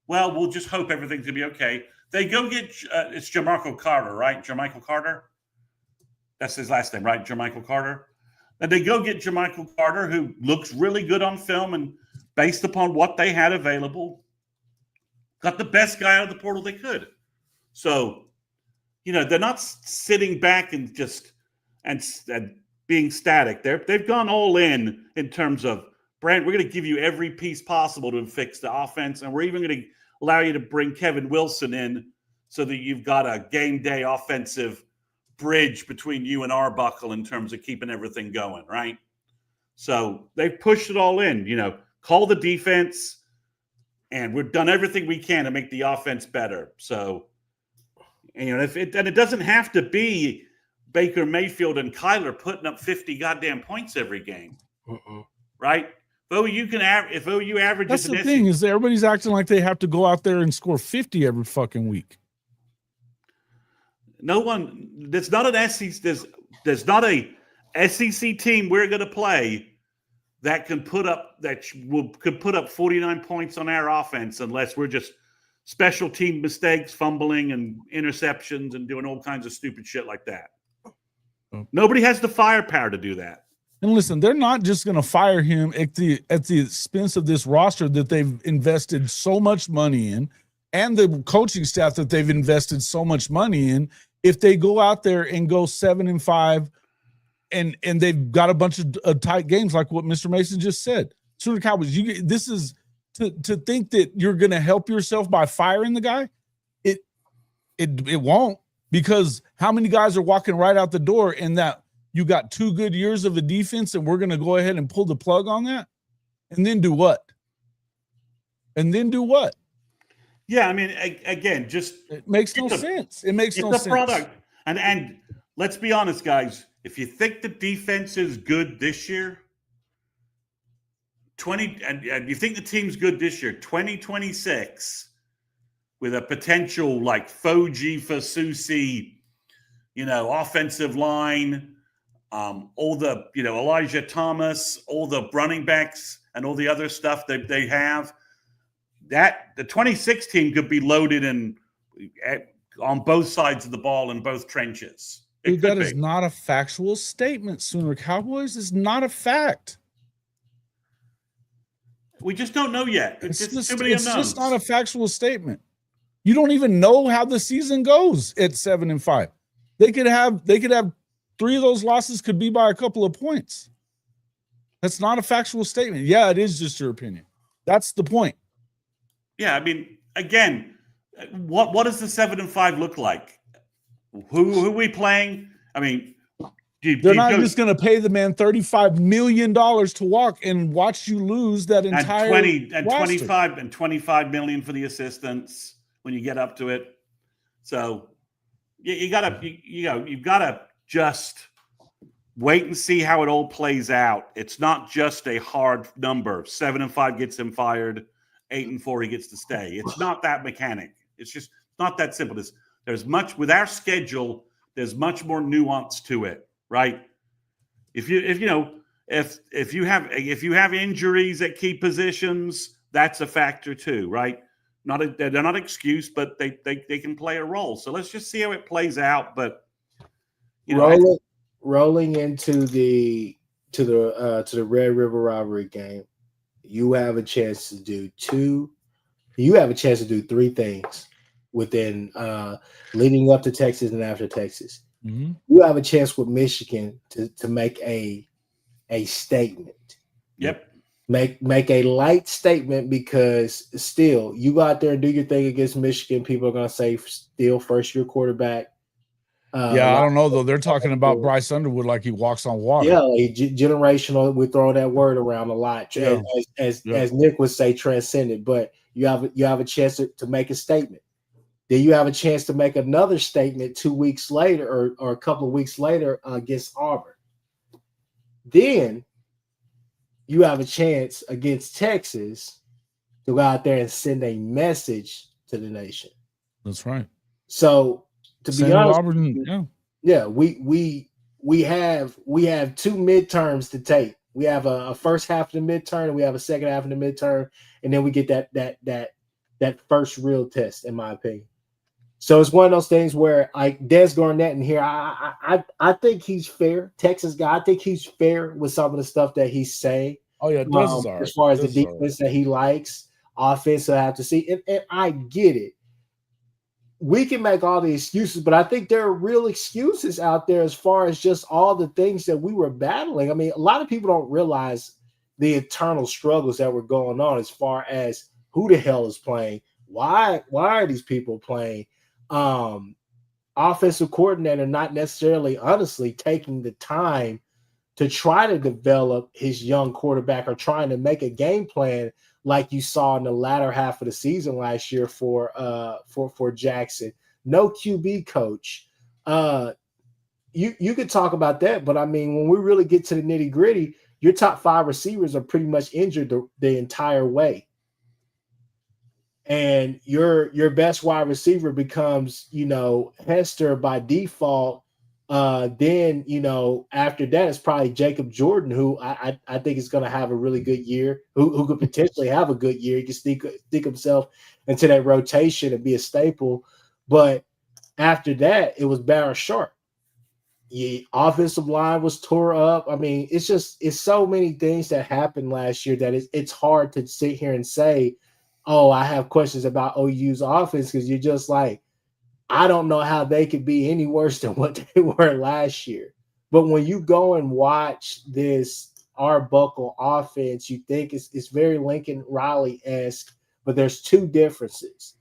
Well, we'll just hope everything's gonna be okay. They go get it's Jermichael Carter, right? Jermichael Carter. That's his last name, right? Jermichael Carter. And they go get Jermichael Carter, who looks really good on film, and based upon what they had available, got the best guy out of the portal they could. So, they're not sitting back and just and being static. They've gone all in terms of, Brent, we're going to give you every piece possible to fix the offense, and we're even going to allow you to bring Kevin Wilson in so that you've got a game day offensive bridge between you and Arbuckle in terms of keeping everything going, right? So they've pushed it all in, call the defense, and we've done everything we can to make the offense better. So, it doesn't have to be Baker Mayfield and Kyler putting up 50 goddamn points every game, right? If OU averages, that's the thing is everybody's acting like they have to go out there and score 50 every fucking week. No one. There's not an SEC. There's not a SEC team we're going to play that could put up 49 points on our offense unless we're just special team mistakes, fumbling, and interceptions, and doing all kinds of stupid shit like that. Nobody has the firepower to do that. And listen, they're not just going to fire him at the expense of this roster that they've invested so much money in, and the coaching staff that they've invested so much money in. If they go out there and go 7-5, and they've got a bunch of tight games, like what Mr. Mason just said, Sooner Cowboys, this is to think that you're going to help yourself by firing the guy. It won't, because how many guys are walking right out the door in that you got 2 good years of a defense and we're going to go ahead and pull the plug on that? And then do what? Yeah, I mean, again, just it makes no sense. It makes no sense. It's a product. And let's be honest, guys. If you think the defense is good this year, and you think the team's good this year, 2026, with a potential like Foji, Fasusi, offensive line, all the, Elijah Thomas, all the running backs, and all the other stuff that they have, that the 26 team could be loaded on both sides of the ball in both trenches. That is not a factual statement, Sooner Cowboys. Is not a fact. We just don't know yet. It's just not a factual statement. You don't even know how the season goes at 7-5. They could have 3 of those losses could be by a couple of points. That's not a factual statement. Yeah, it is just your opinion. That's the point. Yeah, I mean, again, what does the 7-5 look like? Who are we playing? I mean, they're not just going to pay the man $35 million to walk and watch you lose that entire and 25 million for the assistants when you get up to it. So you've got to just wait and see how it all plays out. It's not just a hard number. 7-5 gets him fired. 8-4 he gets to stay. It's not that mechanic. It's just not that simple. There's much with our schedule. there's much more nuance to it, right? If you have injuries at key positions, that's a factor too, right? They're not excuse, but they can play a role. So let's just see how it plays out. But rolling into the Red River Rivalry game, you have a chance to do three things within leading up to Texas and after Texas. Mm-hmm. You have a chance with Michigan to make a statement. Yep. Make a light statement, because still you go out there and do your thing against Michigan. People are going to say still first year quarterback. I don't know though. They're talking about Bryce Underwood like he walks on water. Yeah, generational. We throw that word around a lot, as Nick would say, transcendent. But you have a chance to make a statement. Then you have a chance to make another statement 2 weeks later or a couple of weeks later against Auburn. Then you have a chance against Texas to go out there and send a message to the nation. That's right. So to be honest, Auburn, we have 2 midterms to take. We have a first half of the midterm, and we have a second half of the midterm, and then we get that first real test, in my opinion. So it's one of those things where, like Des Garnett in here, I think he's fair. Texas guy, I think he's fair with some of the stuff that he's saying. Oh yeah, as far as the defense that he likes, offense I have to see, and I get it. We can make all the excuses, but I think there are real excuses out there as far as just all the things that we were battling. I mean, a lot of people don't realize the internal struggles that were going on as far as who the hell is playing, why are these people playing, offensive coordinator not necessarily honestly taking the time to try to develop his young quarterback or trying to make a game plan like you saw in the latter half of the season last year for Jackson. No QB coach. You could talk about that, but I mean, when we really get to the nitty gritty, your top 5 receivers are pretty much injured the entire way. And your best wide receiver becomes, Hester by default. Then, after that, it's probably Jacob Jordan, who I think is going to have a really good year, who could potentially have a good year. He can stick himself into that rotation and be a staple. But after that, it was Barrett Sharp. The offensive line was tore up. I mean, it's so many things that happened last year that it's hard to sit here and say, oh, I have questions about OU's offense, because you're just like, I don't know how they could be any worse than what they were last year. But when you go and watch this Arbuckle offense, you think it's very Lincoln Riley-esque, but there's 2 differences.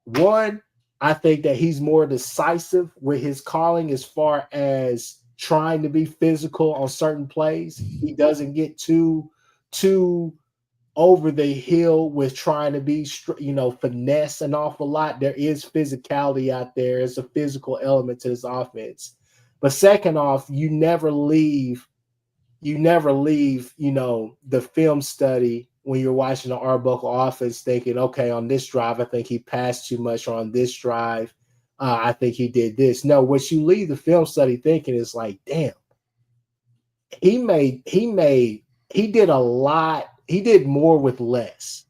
One, I think that he's more decisive with his calling as far as trying to be physical on certain plays. He doesn't get too over the hill with trying to be, finesse an awful lot. There is physicality out there. It's a physical element to this offense. But second off, you never leave, the film study when you're watching the Arbuckle offense thinking, okay, on this drive, I think he passed too much, or on this drive, I think he did this. No, what you leave the film study thinking is like, damn, he did a lot. He did more with less.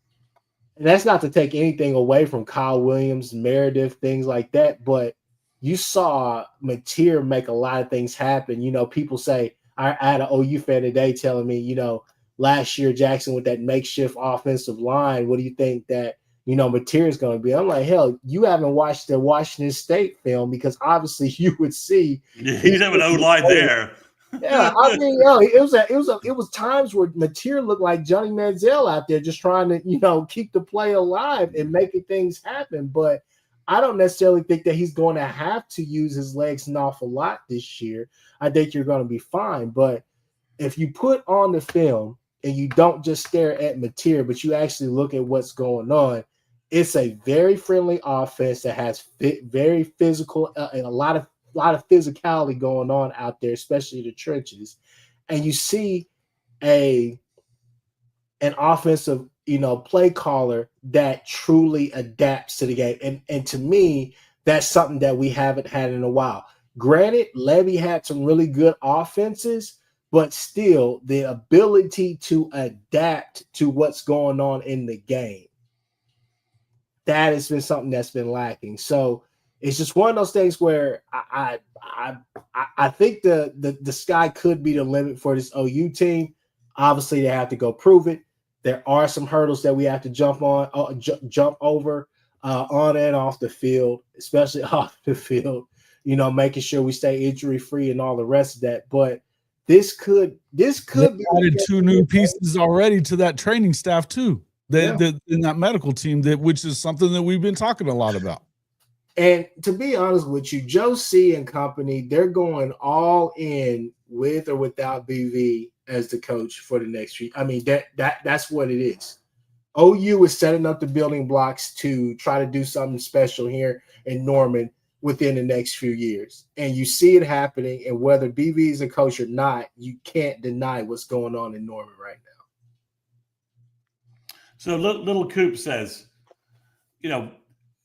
And that's not to take anything away from Kyle Williams, Meredith, things like that. But you saw Mateer make a lot of things happen. People say, I had an OU fan today telling me, last year Jackson with that makeshift offensive line, what do you think that, Mateer is going to be? I'm like, hell, you haven't watched the Washington State film, because obviously you would see. Yeah, he's having an O-line there. Yeah, I mean, it was times where Mateer looked like Johnny Manziel out there just trying to, keep the play alive and making things happen. But I don't necessarily think that he's going to have to use his legs an awful lot this year. I think you're going to be fine. But if you put on the film and you don't just stare at Mateer, but you actually look at what's going on, it's a very friendly offense that has very physical and a lot of physicality going on out there, especially the trenches. And you see an offensive, play caller that truly adapts to the game. And to me, that's something that we haven't had in a while. Granted, Levy had some really good offenses, but still the ability to adapt to what's going on in the game. That has been something that's been lacking. So it's just one of those things where I think the sky could be the limit for this OU team. Obviously, they have to go prove it. There are some hurdles that we have to jump over on and off the field, especially off the field. You know, making sure we stay injury free and all the rest of that. But this could be added 2 new pieces already to that training staff too. In that medical team, which is something that we've been talking a lot about. And to be honest with you, Joe C and company, they're going all in with or without BV as the coach for the next few. I mean, that's what it is. OU is setting up the building blocks to try to do something special here in Norman within the next few years. And you see it happening, and whether BV is a coach or not, you can't deny what's going on in Norman right now. So Little Coop says, you know,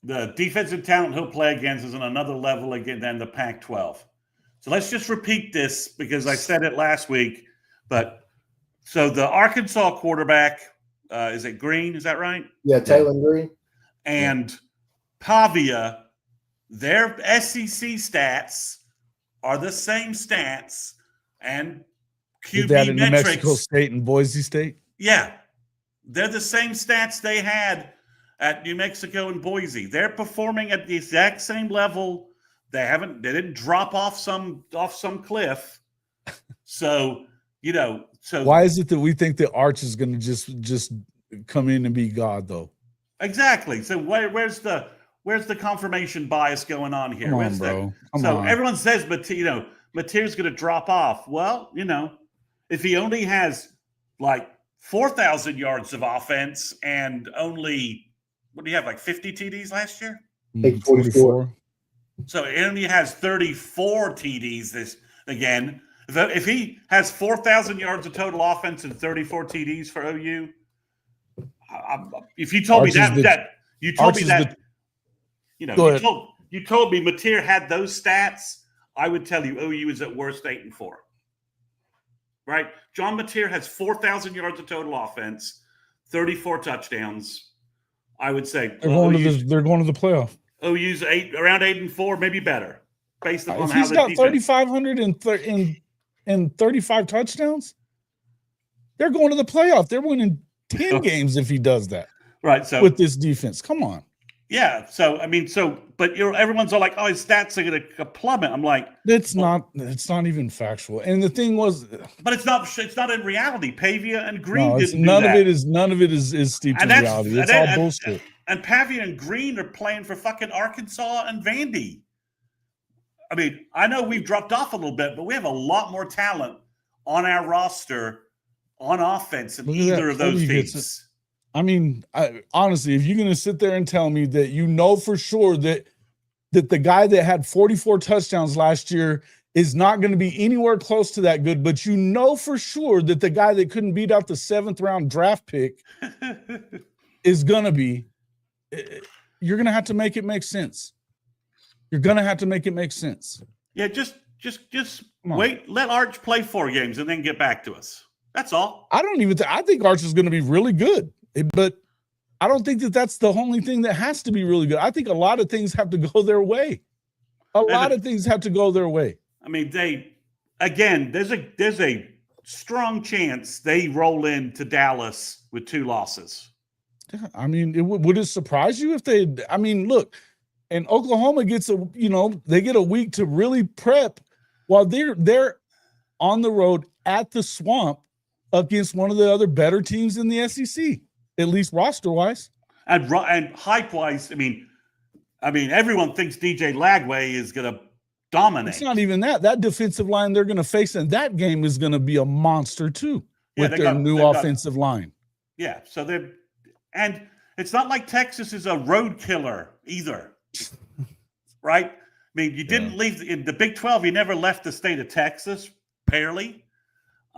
the defensive talent he'll play against is on another level again than the Pac-12. So let's just repeat this because I said it last week. But so the Arkansas quarterback, is it Green? Is that right? Yeah, Taylor Green. And Pavia, their SEC stats are the same stats and QB that in New metrics. Mexico State and Boise State? Yeah. They're the same stats they had at New Mexico and Boise. They're performing at the exact same level. They didn't drop off some cliff. So, you know, why is it that we think that Arch is going to just come in and be God though? Exactly. So where's the confirmation bias going on here? Come on, bro. Come on. Everyone says, but you know, Mateer's going to drop off. Well, you know, if he only has like 4,000 yards of offense and only, what do you have, like 50 TDs last year? I think 44. So he only has 34 TDs again. If he has 4,000 yards of total offense and 34 TDs for OU, if you told me you told me Mateer had those stats, I would tell you OU is at worst 8-4. Right? John Mateer has 4,000 yards of total offense, 34 touchdowns. I would say they're going to the playoff. OU's around 8-4, maybe better, based upon if how he's got 3,500 and 35 touchdowns, they're going to the playoff. They're winning 10 games if he does that. Right. So with this defense, come on. Yeah. So I mean, but everyone's all like, "Oh, his stats are going to plummet." I'm like, it's not even factual. And the thing was, but it's not in reality. Pavia and Green didn't. None of it is steeped in reality. It's all bullshit. And Pavia and Green are playing for fucking Arkansas and Vandy. I mean, I know we've dropped off a little bit, but we have a lot more talent on our roster on offense than either of those teams. I mean, honestly, if you're going to sit there and tell me that you know for sure that the guy that had 44 touchdowns last year is not going to be anywhere close to that good, but you know for sure that the guy that couldn't beat out the 7th round draft pick is going to be, you're going to have to make it make sense. You're going to have to make it make sense. Yeah, just wait, let Arch play 4 games and then get back to us. That's all. I think Arch is going to be really good. But I don't think that that's the only thing that has to be really good. I think a lot of things have to go their way. A lot of things have to go their way. I mean, there's a strong chance they roll into Dallas with 2 losses. I mean, would it surprise you if look, and Oklahoma gets they get a week to really prep while they're on the road at the Swamp against one of the other better teams in the SEC. At least roster-wise. And hype-wise, I mean, everyone thinks DJ Lagway is going to dominate. It's not even that. That defensive line they're going to face in that game is going to be a monster, too, with their new offensive line. Yeah, and it's not like Texas is a road killer either, right? I mean, you didn't leave in the Big 12. You never left the state of Texas, barely.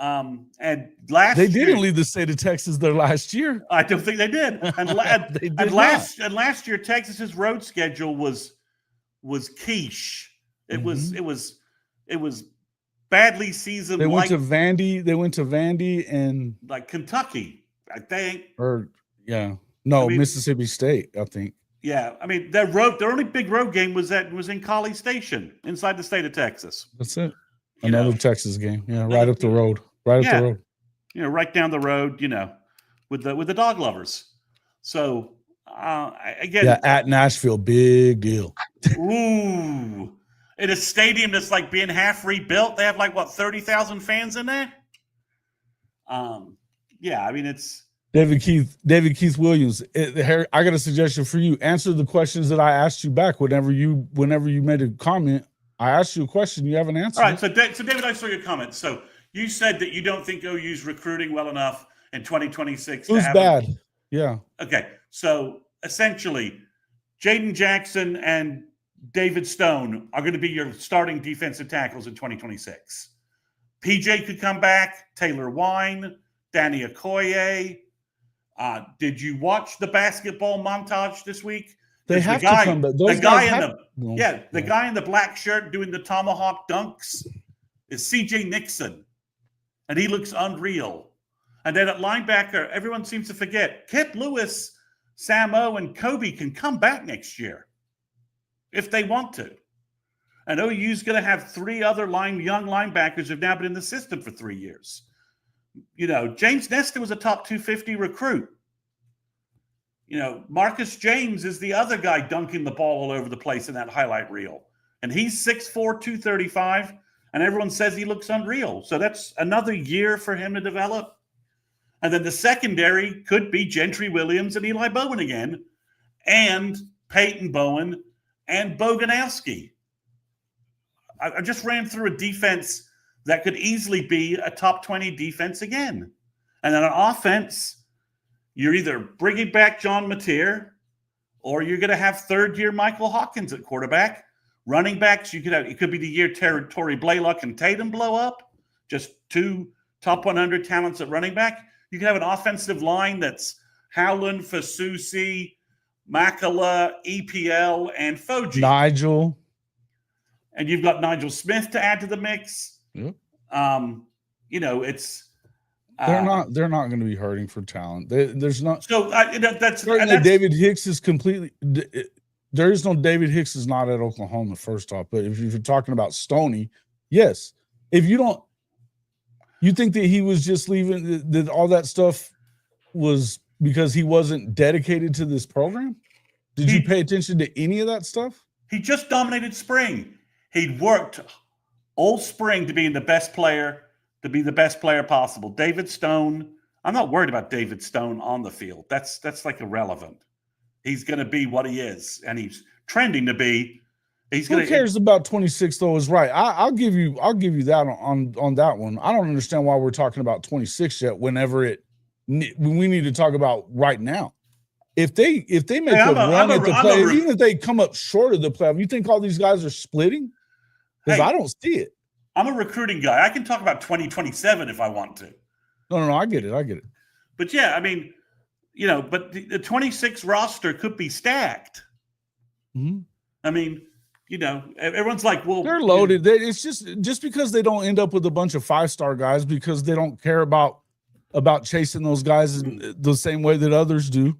And they didn't leave the state of Texas there last year. I don't think they did. And last year, Texas's road schedule was quiche. It was badly seasoned. They went to Vandy. They went to Vandy and like Kentucky, I think. Mississippi State, I think. Yeah, I mean, their only big road game was in College Station inside the state of Texas. That's it. Another Texas game. Yeah, right up the road. Right up the road. Right down the road. With the dog lovers. So again, at Nashville, big deal. Ooh, in a stadium that's like being half rebuilt, they have 30,000 fans in there. Yeah, I mean it's. David Keith Williams. I got a suggestion for you. Answer the questions that I asked you back whenever you made a comment. I asked you a question. You haven't answered. All right. So David, I saw your comment. So you said that you don't think OU's recruiting well enough in 2026. It was bad. Yeah. Okay. So essentially, Jaden Jackson and David Stone are going to be your starting defensive tackles in 2026. PJ could come back. Taylor Wine, Danny Okoye. Did you watch the basketball montage this week? They have to come back. The guy in the black shirt doing the tomahawk dunks is CJ Nixon, and he looks unreal. And then at linebacker, everyone seems to forget Kip Lewis, Sam O, and Kobe can come back next year if they want to. And OU's going to have 3 other young linebackers who've now been in the system for 3 years. James Nestor was a top 250 recruit. Marcus James is the other guy dunking the ball all over the place in that highlight reel. And he's 6'4", 235, and everyone says he looks unreal. So that's another year for him to develop. And then the secondary could be Gentry Williams and Eli Bowen again, and Peyton Bowen and Boganowski. I just ran through a defense that could easily be a top 20 defense again. And then on offense, you're either bringing back John Mateer or you're going to have third-year Michael Hawkins at quarterback. Running backs, it could be the year Tory Blaylock and Tatum blow up, just 2 top 100 talents at running back. You can have an offensive line that's Howland, Fasusi, Makala, EPL, and Foji. Nigel. And you've got Nigel Smith to add to the mix. Yep. It's they're not going to be hurting for talent. There's not. So that's David Hicks is completely. There is no David Hicks is not at Oklahoma. First off, but if you're talking about Stoney, yes. If you don't, you think that he was just leaving that all that stuff was because he wasn't dedicated to this program? Did you pay attention to any of that stuff? He just dominated spring. He'd worked all spring to be the best player possible. David Stone, I'm not worried about David Stone on the field. That's irrelevant. He's going to be what he is, and he's trending to be. Who cares about 26 though? Is right. I'll give you that on that one. I don't understand why we're talking about 26 yet. When we need to talk about right now. If they make a run at the playoff, even if they come up short of the playoff, you think all these guys are splitting? Because I don't see it. I'm a recruiting guy. I can talk about 2027 if I want to. No, I get it. But yeah, I mean, but the 26 roster could be stacked. Mm-hmm. I mean, everyone's like, well, they're loaded. It's just because they don't end up with a bunch of 5-star guys because they don't care about chasing those guys in the same way that others do.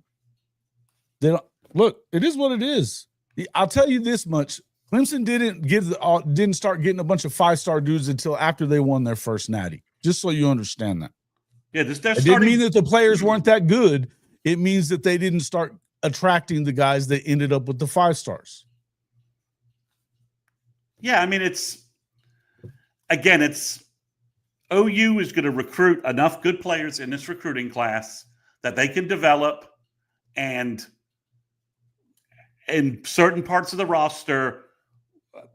They don't look. It is what it is. I'll tell you this much: Clemson didn't start getting a bunch of 5-star dudes until after they won their first natty. Just so you understand that. Yeah, it didn't mean that the players weren't that good. It means that they didn't start attracting the guys that ended up with the 5-stars. Yeah, I mean, it's OU is going to recruit enough good players in this recruiting class that they can develop, and in certain parts of the roster,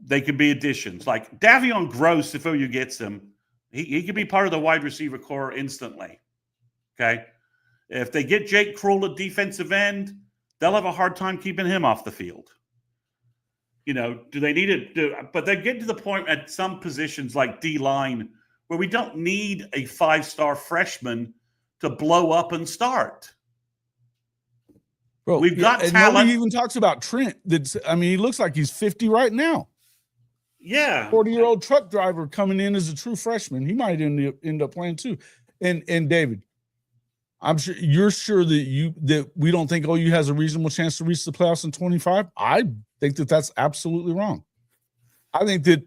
they could be additions. Like Davion Gross, if OU gets him, he could be part of the wide receiver core instantly. Okay? If they get Jake Krull at defensive end, they'll have a hard time keeping him off the field. Do they need it? But they get to the point at some positions like D-line where we don't need a 5-star freshman to blow up and start. Bro, we've got and talent. Nobody even talks about Trent. He looks like he's 50 right now. Yeah. 40-year-old truck driver coming in as a true freshman. He might end up playing too. And David, I'm sure you're sure that we don't think OU has a reasonable chance to reach the playoffs in 25. I think that that's absolutely wrong. I think that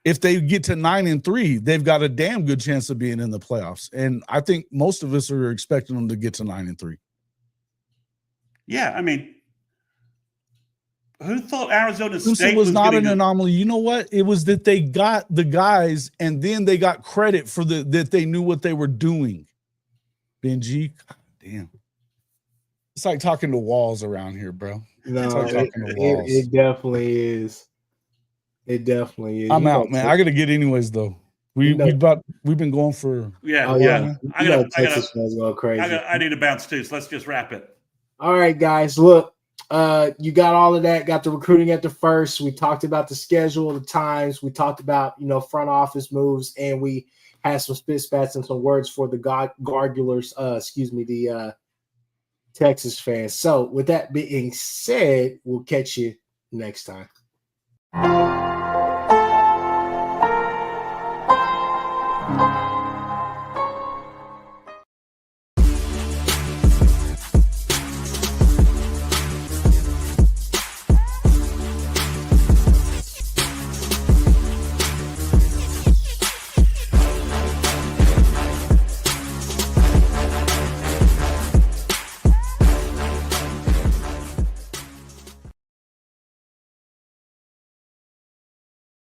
if they get to 9-3, they've got a damn good chance of being in the playoffs. And I think most of us are expecting them to get to 9-3. Yeah, I mean, who thought Arizona Clemson State was not an gonna- anomaly. You know what? It was that they got the guys, and then they got credit for that they knew what they were doing. Benji, God damn, it's like talking to walls around here, bro. No, It's like talking to walls. it definitely is. It definitely is. I'm You out, know, man. I gotta get anyways though. You know- We've been going for Yeah, Oh yeah. yeah, I you know gotta, Texas fans go crazy. I need to bounce too. So let's just wrap it. All right, guys. Look, you got all of that. Got the recruiting at the first. We talked about the schedule, the times. We talked about front office moves, and we had some spit spats and some words for the gargulers. The Texas fans. So, with that being said, we'll catch you next time.